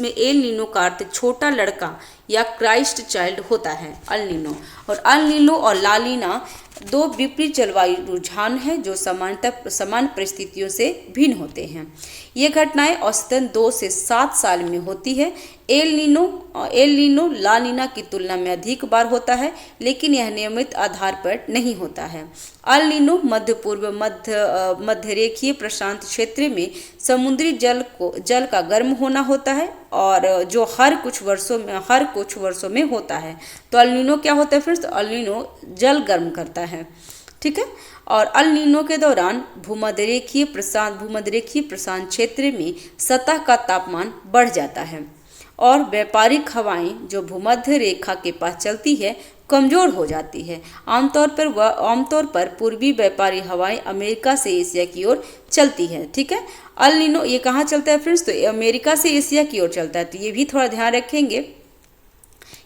एल नीनो का अर्थ छोटा लड़का या क्राइस्ट चाइल्ड होता है, अल नीनो। और अल नीनो और ला लीना दो विपरीत जलवायु रुझान हैं जो समान परिस्थितियों से भिन्न होते हैं। ये घटनाएं औसतन 2 से 7 साल में होती है। एल नीनो ला नीना की तुलना में अधिक बार होता है, लेकिन यह नियमित आधार पर नहीं होता है। अल नीनो मध्य पूर्व मध्यरेखीय प्रशांत क्षेत्र में समुद्री जल का गर्म होना होता है, और जो हर कुछ वर्षों में होता है। तो अल नीनो क्या होता है फ्रेंड्स, तो अल नीनो जल गर्म करता है। ठीक है, और अल नीनो के दौरान भूमध्यरेखीय प्रशांत क्षेत्र में सतह का तापमान बढ़ जाता है और व्यापारिक हवाएं जो भूमध्य रेखा के पास चलती है कमजोर हो जाती है। आमतौर पर पूर्वी व्यापारी हवाएं अमेरिका से एशिया की ओर चलती है। ठीक है, अल नीनो ये कहाँ चलता है फ्रेंड्स, तो अमेरिका से एशिया की ओर चलता है, तो ये भी थोड़ा ध्यान रखेंगे,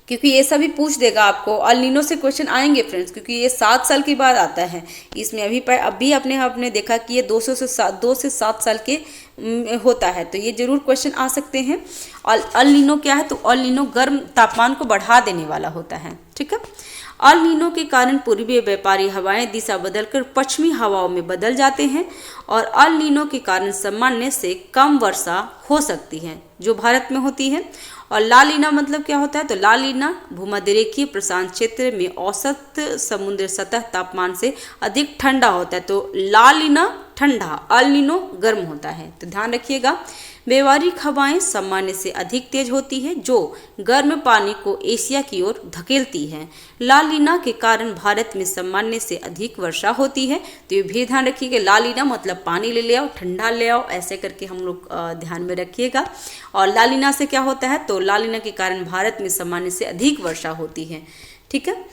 क्योंकि ये सभी पूछ देगा आपको। अल नीनो से क्वेश्चन आएंगे फ्रेंड्स, क्योंकि ये 7 साल के बाद आता है। इसमें अभी आपने देखा कि ये 2 से 7 साल के होता है, तो ये जरूर क्वेश्चन आ सकते हैं। और अल नीनो क्या है, तो अल नीनो गर्म तापमान को बढ़ा देने वाला होता है। ठीक है, अल नीनो के कारण पूर्वी व्यापारी हवाएं दिशा बदलकर पश्चिमी हवाओं में बदल जाते हैं, और अल नीनो के कारण सामान्य से कम वर्षा हो सकती है जो भारत में होती है। और ला लीना मतलब क्या होता है, तो ला लीना भूमध्यरेखीय प्रशांत क्षेत्र में औसत समुद्र सतह तापमान से अधिक ठंडा होता है, तो ला लीना ठंडा, अल नीनो गर्म होता है। तो ध्यान रखिएगा, व्यावहारिक हवाएं सामान्य से अधिक तेज होती है जो गर्म पानी को एशिया की ओर धकेलती है। ला लीना के कारण भारत में सामान्य से अधिक वर्षा होती है, तो ये भी ध्यान रखिएगा। ला लीना मतलब पानी ले आओ, ठंडा ले आओ, ऐसे करके हम लोग ध्यान में रखिएगा। और ला लीना से क्या होता है, तो ला लीना के कारण भारत में सामान्य से अधिक वर्षा होती है। ठीक है,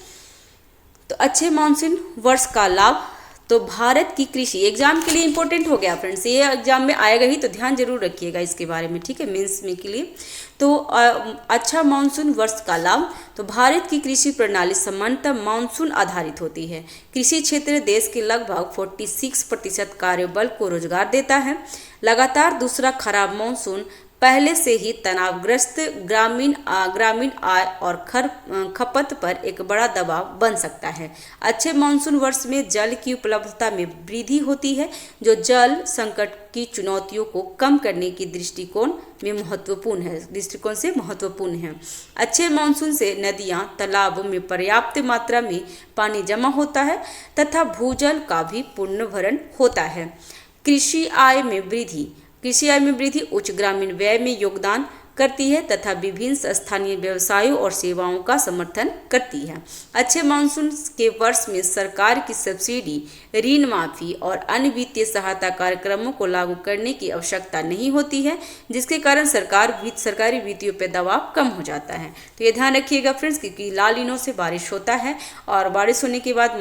तो अच्छे मानसून वर्ष का लाभ, तो भारत की कृषि एग्जाम के लिए इंपॉर्टेंट हो गया फ्रेंड्स, ये एग्जाम में आएगा ही, तो ध्यान जरूर रखिएगा इसके बारे में। ठीक है, मेंस में के लिए। तो अच्छा मानसून वर्ष का लाभ, तो भारत की कृषि प्रणाली सामान्यतः मानसून आधारित होती है। कृषि क्षेत्र देश के लगभग 46% कार्यबल को रोजगार देता है। लगातार दूसरा खराब मानसून पहले से ही तनावग्रस्त ग्रामीण आय और खपत पर एक बड़ा दबाव बन सकता है। अच्छे मानसून वर्ष में जल की उपलब्धता में वृद्धि होती है, जो जल संकट की चुनौतियों को कम करने की दृष्टिकोण से महत्वपूर्ण है। अच्छे मानसून से नदियां, तालाबों में पर्याप्त मात्रा में पानी जमा होता है तथा भूजल का भी पुनर्भरण होता है। कृषि आय में वृद्धि उच्च ग्रामीण व्यय में योगदान करती है तथा विभिन्न स्थानीय व्यवसायों और सेवाओं का समर्थन करती है। अच्छे मानसून के वर्ष में सरकार की सब्सिडी, ऋण माफी और अन्य वित्तीय सहायता कार्यक्रमों को लागू करने की आवश्यकता नहीं होती है, जिसके कारण सरकारी वित्तियों पर दबाव कम हो जाता है। तो ये ध्यान रखिएगा फ्रेंड्स, क्योंकि ला लीनो से बारिश होता है, और बारिश होने के बाद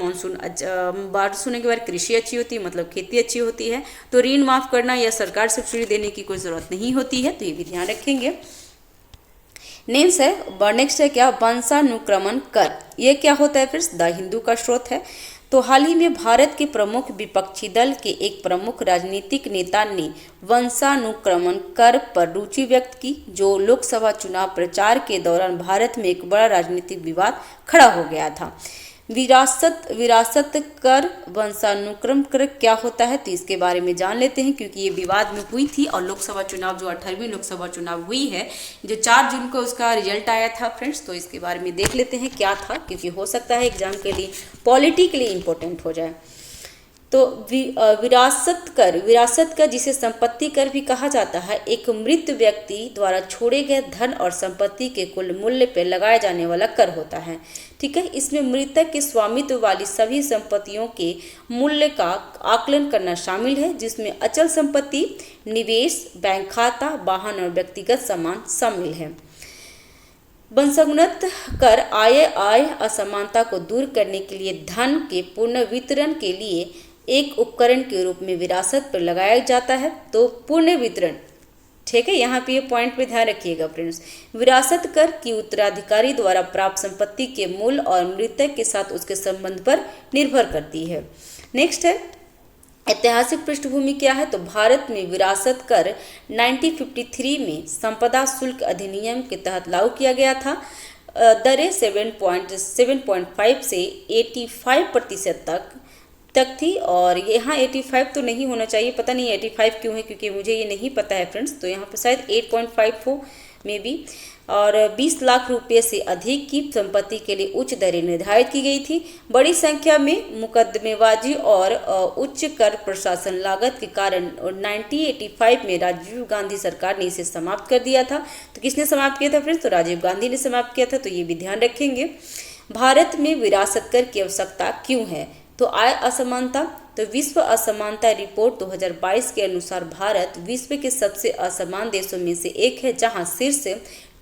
कृषि अच्छी होती है, मतलब खेती अच्छी होती है, तो ऋण माफ करना या सरकार सब्सिडी देने की कोई ज़रूरत नहीं होती है, तो ये भी ध्यान रखेंगे। नेक्स्ट है क्या, वंशानुक्रमण कर। ये क्या होता है फ्रेंड्स, द हिंदू का स्रोत है। तो हाल ही में भारत के प्रमुख विपक्षी दल के एक प्रमुख राजनीतिक नेता ने वंशानुक्रमण कर पर रुचि व्यक्त की, जो लोकसभा चुनाव प्रचार के दौरान भारत में एक बड़ा राजनीतिक विवाद खड़ा हो गया था। विरासत कर, वंशानुक्रम कर क्या होता है, तो इसके बारे में जान लेते हैं, क्योंकि ये विवाद में हुई थी और लोकसभा चुनाव जो 18वीं लोकसभा चुनाव हुई है, जो 4 जून को उसका रिजल्ट आया था फ्रेंड्स। तो इसके बारे में देख लेते हैं क्या था, क्योंकि हो सकता है एग्जाम के लिए पॉलिटी के लिए इंपॉर्टेंट हो जाए। तो विरासत कर जिसे संपत्ति कर भी कहा जाता है, एक मृत व्यक्ति द्वारा छोड़े गए धन और संपत्ति के कुल मूल्य पर लगाया जाने वाला कर होता है। ठीक है, इसमें मृतक के स्वामित्व वाली सभी संपत्तियों के मूल्य का आकलन करना शामिल है, जिसमें अचल संपत्ति, निवेश, बैंक खाता, वाहन और व्यक्तिगत सामान शामिल है। वंशानुक्रमण कर आय असमानता को दूर करने के लिए धन के पुनर्वितरण के लिए एक उपकरण के रूप में विरासत पर लगाया जाता है। तो पुनर्वितरण, ठीक है, यहाँ पे ये पॉइंट पे ध्यान रखिएगा फ्रेंड्स। विरासत कर की उत्तराधिकारी द्वारा प्राप्त संपत्ति के मूल्य और मृतक के साथ उसके संबंध पर निर्भर करती है। नेक्स्ट है ऐतिहासिक पृष्ठभूमि क्या है, तो भारत में विरासत कर 1953 में संपदा शुल्क अधिनियम के तहत लागू किया गया था। दरें 7.5 से 85% तक थी, और यहाँ 85 तो नहीं होना चाहिए, पता नहीं 85 क्यों है, क्योंकि मुझे ये नहीं पता है फ्रेंड्स। तो यहाँ पर शायद 8.5 हो में भी, और 20 लाख रुपए से अधिक की संपत्ति के लिए उच्च दरें निर्धारित की गई थी। बड़ी संख्या में मुकदमेबाजी और उच्च कर प्रशासन लागत के कारण 1985 में राजीव गांधी सरकार ने इसे समाप्त कर दिया था। तो किसने समाप्त किया था फ्रेंड्स, तो राजीव गांधी ने समाप्त किया था। तो ये भी ध्यान रखेंगे। भारत में विरासत कर की आवश्यकता क्यों है, तो आय असमानता। तो विश्व असमानता रिपोर्ट 2022 के अनुसार भारत विश्व के सबसे असमान देशों में से एक है, जहां शीर्ष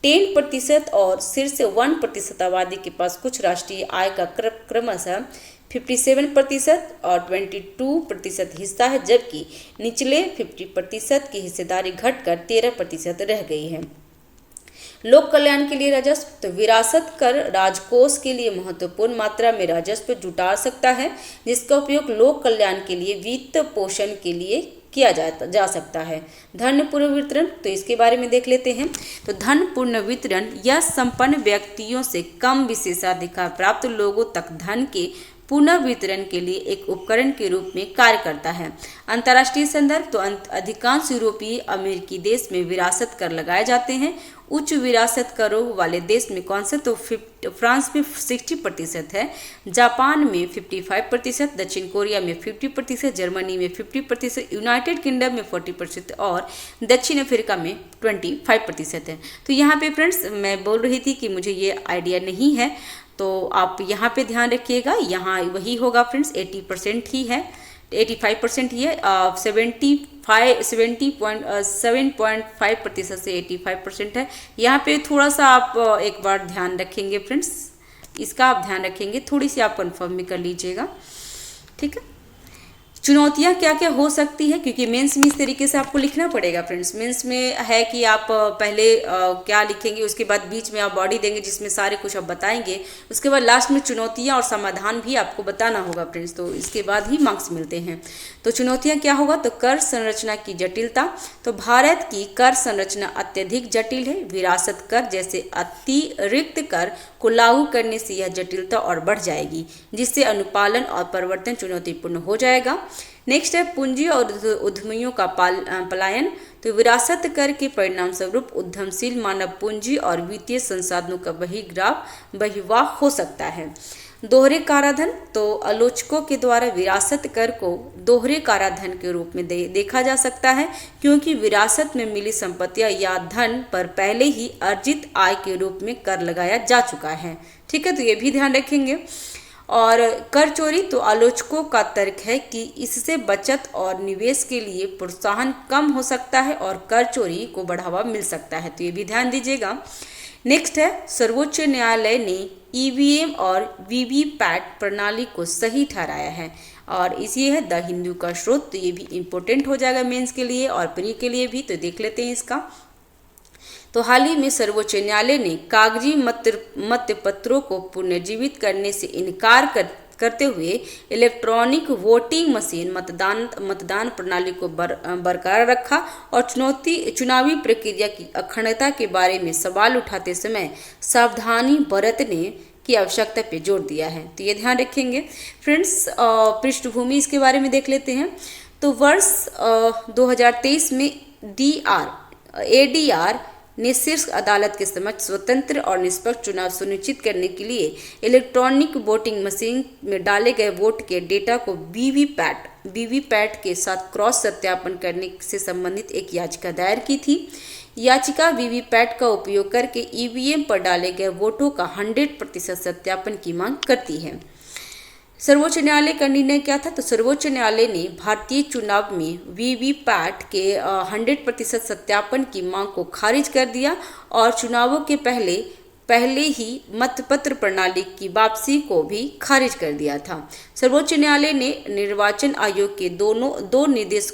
10% और शीर्ष 1% आबादी के पास कुछ राष्ट्रीय आय का क्रमशः 57% और 22% हिस्सा है, जबकि निचले 50% की हिस्सेदारी घटकर 13% रह गई है। लोक कल्याण के लिए राजस्व, तो विरासत कर राजकोष के लिए महत्वपूर्ण मात्रा में राजस्व जुटा सकता है, जिसका उपयोग लोक कल्याण के लिए वित्त पोषण के लिए किया जा सकता है। धन पुनर्वितरण, तो इसके बारे में देख लेते हैं। तो धन पुनर्वितरण यह संपन्न व्यक्तियों से कम विशेषाधिकार प्राप्त लोगों तक धन के पुनर्वितरण के लिए एक उपकरण के रूप में कार्य करता है। अंतर्राष्ट्रीय संदर्भ, तो अधिकांश यूरोपीय अमेरिकी देश में विरासत कर लगाए जाते हैं। उच्च विरासत करों वाले देश में कौन से, तो फ्रांस में 60% है, जापान में 55%, दक्षिण कोरिया में 50%, जर्मनी में 50%, यूनाइटेड किंगडम में 40% और दक्षिण अफ्रीका में 25% है। तो यहाँ पे फ्रेंड्स मैं बोल रही थी कि मुझे ये आइडिया नहीं है, तो आप यहाँ पे ध्यान रखिएगा। यहाँ वही होगा फ्रेंड्स, 80% ही है, 85% ही है। 7.5% से 85% है। यहाँ पे थोड़ा सा आप एक बार ध्यान रखेंगे फ्रेंड्स, इसका आप ध्यान रखेंगे, थोड़ी सी आप कंफर्म भी कर लीजिएगा। ठीक है, चुनौतियाँ क्या क्या हो सकती है, क्योंकि मेंस में इस तरीके से आपको लिखना पड़ेगा फ्रेंड्स। मेंस में है कि आप पहले क्या लिखेंगे, उसके बाद बीच में आप बॉडी देंगे जिसमें सारे कुछ आप बताएंगे, उसके बाद लास्ट में चुनौतियाँ और समाधान भी आपको बताना होगा फ्रेंड्स। तो इसके बाद ही मार्क्स मिलते हैं। तो चुनौतियाँ क्या होगा, तो कर संरचना की जटिलता। तो भारत की कर संरचना अत्यधिक जटिल है। विरासत कर जैसे अतिरिक्त कर को लागू करने से यह जटिलता और बढ़ जाएगी, जिससे अनुपालन और परिवर्तन चुनौतीपूर्ण हो जाएगा। नेक्स्ट है पूंजी और उद्यमियों का पलायन। तो विरासत कर के परिणाम स्वरूप उद्यमशील मानव पूंजी और वित्तीय संसाधनों का बहिर्वाह हो सकता है। दोहरे काराधन, तो आलोचकों के द्वारा विरासत कर को दोहरे काराधन के रूप में देखा जा सकता है, क्योंकि विरासत में मिली संपत्तियां या धन पर पहले ही अर्जित आय के रूप में कर लगाया जा चुका है। ठीक है, तो ये भी ध्यान रखेंगे। और कर चोरी, तो आलोचकों का तर्क है कि इससे बचत और निवेश के लिए प्रोत्साहन कम हो सकता है और कर चोरी को बढ़ावा मिल सकता है। तो ये भी ध्यान दीजिएगा। नेक्स्ट है सर्वोच्च न्यायालय ने ईवीएम और वीवीपैट प्रणाली को सही ठहराया है, और इसी है द हिंदू का स्रोत। तो ये भी इम्पोर्टेंट हो जाएगा मेंस के लिए और प्री के लिए भी। तो देख लेते हैं इसका। तो हाल ही में सर्वोच्च न्यायालय ने कागजी मत पत्रों को पुनर्जीवित करने से इनकार करते हुए इलेक्ट्रॉनिक वोटिंग मशीन मतदान प्रणाली को बरकरार रखा और चुनावी प्रक्रिया की अखंडता के बारे में सवाल उठाते समय सावधानी बरतने की आवश्यकता पर जोर दिया है। तो ये ध्यान रखेंगे फ्रेंड्स। पृष्ठभूमि इसके बारे में देख लेते हैं। तो वर्ष 2023 में ADR ने शीर्ष अदालत के समक्ष स्वतंत्र और निष्पक्ष चुनाव सुनिश्चित करने के लिए इलेक्ट्रॉनिक वोटिंग मशीन में डाले गए वोट के डेटा को वीवीपैट के साथ क्रॉस सत्यापन करने से संबंधित एक याचिका दायर की थी। याचिका वीवीपैट का उपयोग करके EVM पर डाले गए वोटों का 100% सत्यापन की मांग करती है। सर्वोच्च न्यायालय का निर्णय क्या था? तो सर्वोच्च न्यायालय ने भारतीय चुनाव में वीवीपैट के 100% सत्यापन की मांग को खारिज कर दिया और चुनावों के पहले ही मतपत्र प्रणाली की वापसी को भी खारिज कर दिया था। सर्वोच्च न्यायालय ने निर्वाचन आयोग के दो निर्देश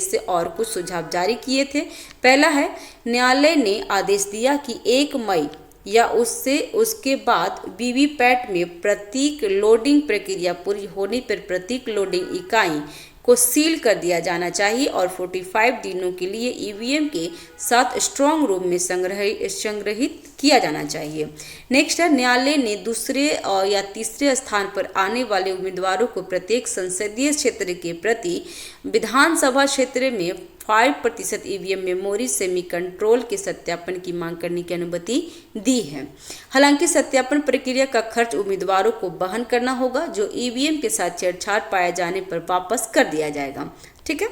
से और कुछ सुझाव जारी किए थे। पहला है, न्यायालय ने आदेश दिया कि 1 मई या उसके बाद वीवीपैट में प्रतीक लोडिंग प्रक्रिया पूरी होने पर प्रतीक लोडिंग इकाई को सील कर दिया जाना चाहिए और 45 दिनों के लिए EVM के साथ स्ट्रांग रूम में संग्रहित किया जाना चाहिए। नेक्स्ट है, न्यायालय ने दूसरे या तीसरे स्थान पर आने वाले उम्मीदवारों को प्रत्येक संसदीय क्षेत्र के प्रति विधानसभा क्षेत्र में 5% EVM मेमोरी सेमी कंट्रोल के सत्यापन की मांग करने की अनुमति दी है। हालांकि सत्यापन प्रक्रिया का खर्च उम्मीदवारों को वहन करना होगा, जो EVM के साथ छेड़छाड़ पाए जाने पर वापस कर दिया जाएगा। ठीक है,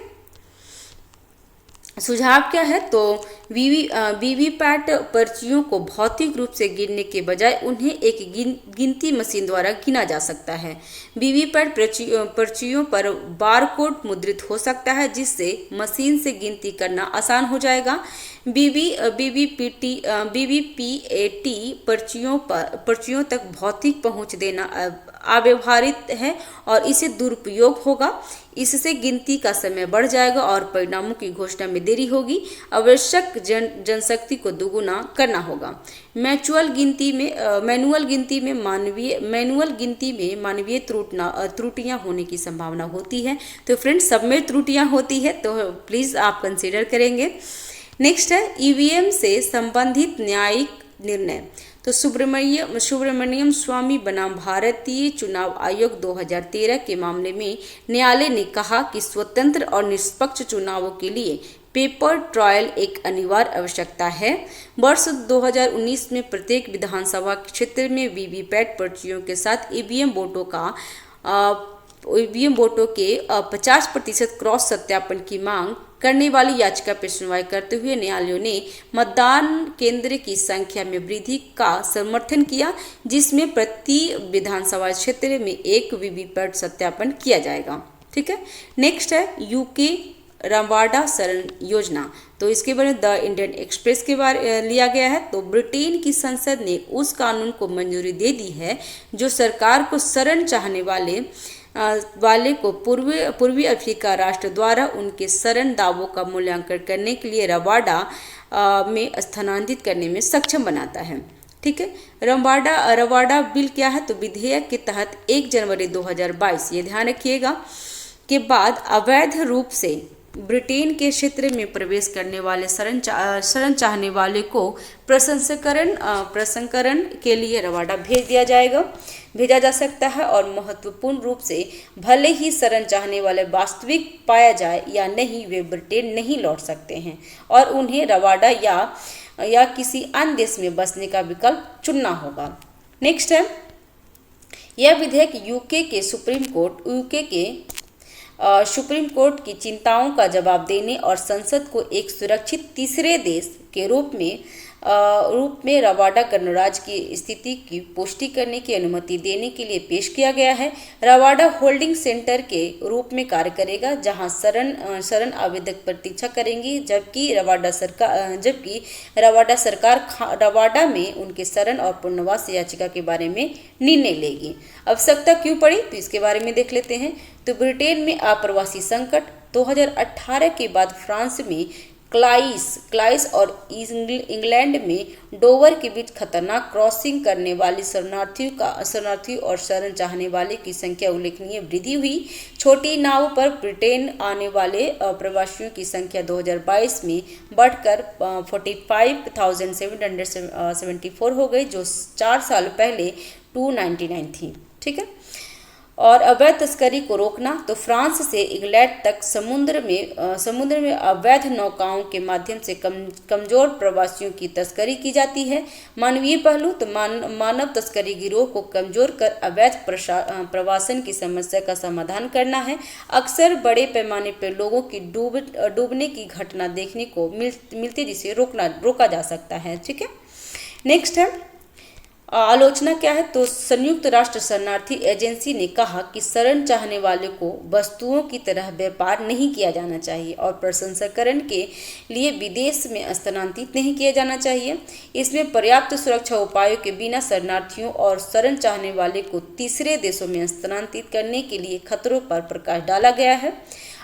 सुझाव क्या है? तो वीवीपैट पर्चियों को भौतिक रूप से गिनने के बजाय उन्हें एक गिनती मशीन द्वारा गिना जा सकता है। वीवीपैट पर्चियों पर बारकोड मुद्रित हो सकता है, जिससे मशीन से गिनती करना आसान हो जाएगा। वीवीपैट पर्चियों तक भौतिक पहुंच देना अव्यवहारित है और इसे दुरुपयोग होगा। इससे गिनती का समय बढ़ जाएगा और परिणामों की घोषणा में देरी होगी। आवश्यक जनशक्ति को दोगुना करना होगा। मैनुअल गिनती में मानवीय त्रुटियां होने की संभावना होती है। तो फ्रेंड्स, सब में त्रुटियां होती है, तो प्लीज़ आप कंसीडर करेंगे। नेक्स्ट है, EVM से संबंधित न्यायिक निर्णय। तो सुब्रमण्यम स्वामी बनाम भारतीय चुनाव आयोग 2013 के मामले में न्यायालय ने कहा कि स्वतंत्र और निष्पक्ष चुनावों के लिए पेपर ट्रायल एक अनिवार्य आवश्यकता है। वर्ष 2019 में प्रत्येक विधानसभा क्षेत्र में वीवीपैट पर्चियों के साथ EVM वोटों के 50% क्रॉस सत्यापन की मांग करने वाली याचिका पर सुनवाई करते हुए न्यायालय ने मतदान केंद्र की संख्या में वृद्धि का समर्थन किया, जिसमें प्रति विधानसभा क्षेत्र में एक वीवीपैट सत्यापन किया जाएगा। ठीक है, नेक्स्ट है यूके रवांडा शरण योजना। तो इसके बारे में द इंडियन एक्सप्रेस के बारे लिया गया है। तो ब्रिटेन की संसद ने उस कानून को मंजूरी दे दी है जो सरकार को शरण चाहने वाले को पूर्वी अफ्रीका राष्ट्र द्वारा उनके शरण दावों का मूल्यांकन करने के लिए रवांडा में स्थानांतरित करने में सक्षम बनाता है। ठीक है, रवांडा बिल क्या है? तो विधेयक के तहत 1 जनवरी 2022, ये ध्यान रखिएगा, के बाद अवैध रूप से ब्रिटेन के क्षेत्र में प्रवेश करने वाले शरण चाहने वाले को प्रसंस्करण के लिए रवांडा भेजा जा सकता है और महत्वपूर्ण रूप से भले ही शरण चाहने वाले वास्तविक पाया जाए या नहीं, वे ब्रिटेन नहीं लौट सकते हैं और उन्हें रवांडा या किसी अन्य देश में बसने का विकल्प चुनना होगा। नेक्स्ट है, यह विधेयक यूके के सुप्रीम कोर्ट की चिंताओं का जवाब देने और संसद को एक सुरक्षित तीसरे देश के रूप में रवांडा गणराज्य की स्थिति की पुष्टि करने की अनुमति देने के लिए पेश किया गया है। रवांडा होल्डिंग सेंटर के रूप में कार्य करेगा, जहां शरण आवेदक प्रतीक्षा करेंगी, जबकि रवांडा सरकार रवांडा में उनके शरण और पुनर्वास याचिका के बारे में निर्णय लेगी। आवश्यकता क्यों पड़ी? तो इसके बारे में देख लेते हैं। तो ब्रिटेन में अप्रवासी संकट 2018 के बाद फ्रांस में क्लाइस और इंग्लैंड में डोवर के बीच खतरनाक क्रॉसिंग करने वाली शरणार्थियों और शरण चाहने वाले की संख्या उल्लेखनीय वृद्धि हुई। छोटी नाव पर ब्रिटेन आने वाले प्रवासियों की संख्या 2022 में बढ़कर 45,774 हो गई, जो 4 साल पहले 299 थी। ठीक है। और अवैध तस्करी को रोकना, तो फ्रांस से इंग्लैंड तक समुद्र में अवैध नौकाओं के माध्यम से कमजोर प्रवासियों की तस्करी की जाती है। मानवीय पहलू, तो मानव तस्करी गिरोह को कमजोर कर अवैध प्रवासन की समस्या का समाधान करना है। अक्सर बड़े पैमाने पर लोगों की डूबने की घटना देखने को मिलती, जिसे रोका जा सकता है। ठीक है। नेक्स्ट है आलोचना क्या है, तो संयुक्त राष्ट्र शरणार्थी एजेंसी ने कहा कि शरण चाहने वाले को वस्तुओं की तरह व्यापार नहीं किया जाना चाहिए और प्रसंस्करण के लिए विदेश में स्थानांतरित नहीं किया जाना चाहिए। इसमें पर्याप्त सुरक्षा उपायों के बिना शरणार्थियों और शरण चाहने वाले को तीसरे देशों में स्थानांतरित करने के लिए खतरों पर प्रकाश डाला गया है।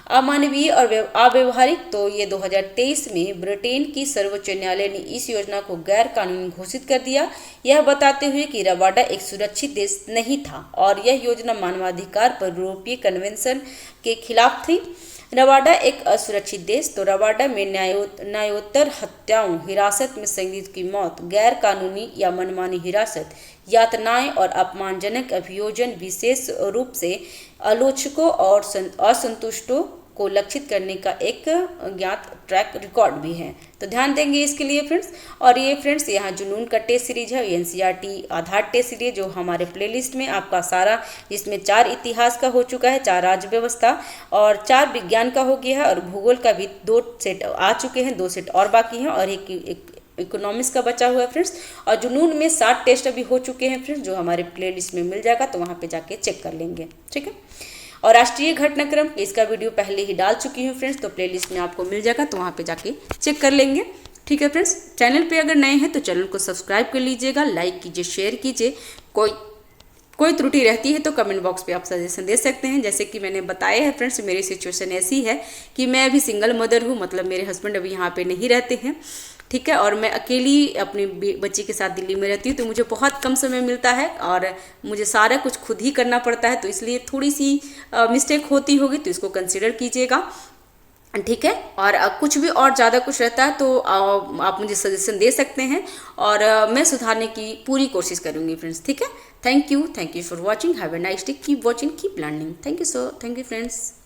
अमानवीय और अव्यवहारिक, तो ये 2023 में ब्रिटेन की सर्वोच्च न्यायालय ने इस योजना को गैर कानूनी घोषित कर दिया, यह बताते हुए कि रवांडा एक सुरक्षित देश नहीं था और यह योजना मानवाधिकार पर यूरोपीय कन्वेंशन के खिलाफ थी। रवांडा एक असुरक्षित देश, तो रवांडा में न्यायोत्तर हत्याओं, हिरासत में संदिग्ध की मौत, गैर कानूनी या मनमानी हिरासत, यातनाएं और अपमानजनक अभियोजन विशेष रूप से आलोचकों और असंतुष्टों को लक्षित करने का एक ज्ञात ट्रैक रिकॉर्ड भी है। तो ध्यान देंगे इसके लिए फ्रेंड्स। और ये फ्रेंड्स यहाँ जुनून का टेस्ट सीरीज है, एनसीईआरटी आधार टेस्ट सीरीज जो हमारे प्लेलिस्ट में आपका सारा, जिसमें 4 इतिहास का हो चुका है, 4 राज्य व्यवस्था और 4 विज्ञान का हो गया है और भूगोल का भी 2 सेट आ चुके हैं, 2 सेट और बाकी हैं और एक इकोनॉमिक्स का बचा हुआ है फ्रेंड्स। और जुनून में 60 टेस्ट अभी हो चुके हैं फ्रेंड्स, जो हमारे प्लेलिस्ट में मिल जाएगा, तो वहाँ पे जाके चेक कर लेंगे। ठीक है। और राष्ट्रीय घटनाक्रम इसका वीडियो पहले ही डाल चुकी हूँ फ्रेंड्स, तो प्लेलिस्ट में आपको मिल जाएगा, तो वहाँ पे जाके चेक कर लेंगे। ठीक है फ्रेंड्स। चैनल पे अगर नए हैं तो चैनल को सब्सक्राइब कर लीजिएगा, लाइक कीजिए, शेयर कीजिए। कोई त्रुटि रहती है तो कमेंट बॉक्स पे आप सजेशन दे सकते हैं। जैसे कि मैंने बताया है फ्रेंड्स, मेरी सिचुएशन ऐसी है कि मैं अभी सिंगल मदर हूँ, मतलब मेरे हस्बैंड अभी यहाँ पे नहीं रहते हैं। ठीक है। और मैं अकेली अपनी बच्ची के साथ दिल्ली में रहती हूँ, तो मुझे बहुत कम समय मिलता है और मुझे सारा कुछ खुद ही करना पड़ता है, तो इसलिए थोड़ी सी मिस्टेक होती होगी, तो इसको कंसिडर कीजिएगा। ठीक है। और कुछ भी और ज़्यादा कुछ रहता है तो आप मुझे सजेशन दे सकते हैं और मैं सुधारने की पूरी कोशिश करूँगी फ्रेंड्स। ठीक है। Thank you for watching. Have a nice day. Keep watching, keep learning. Thank you friends.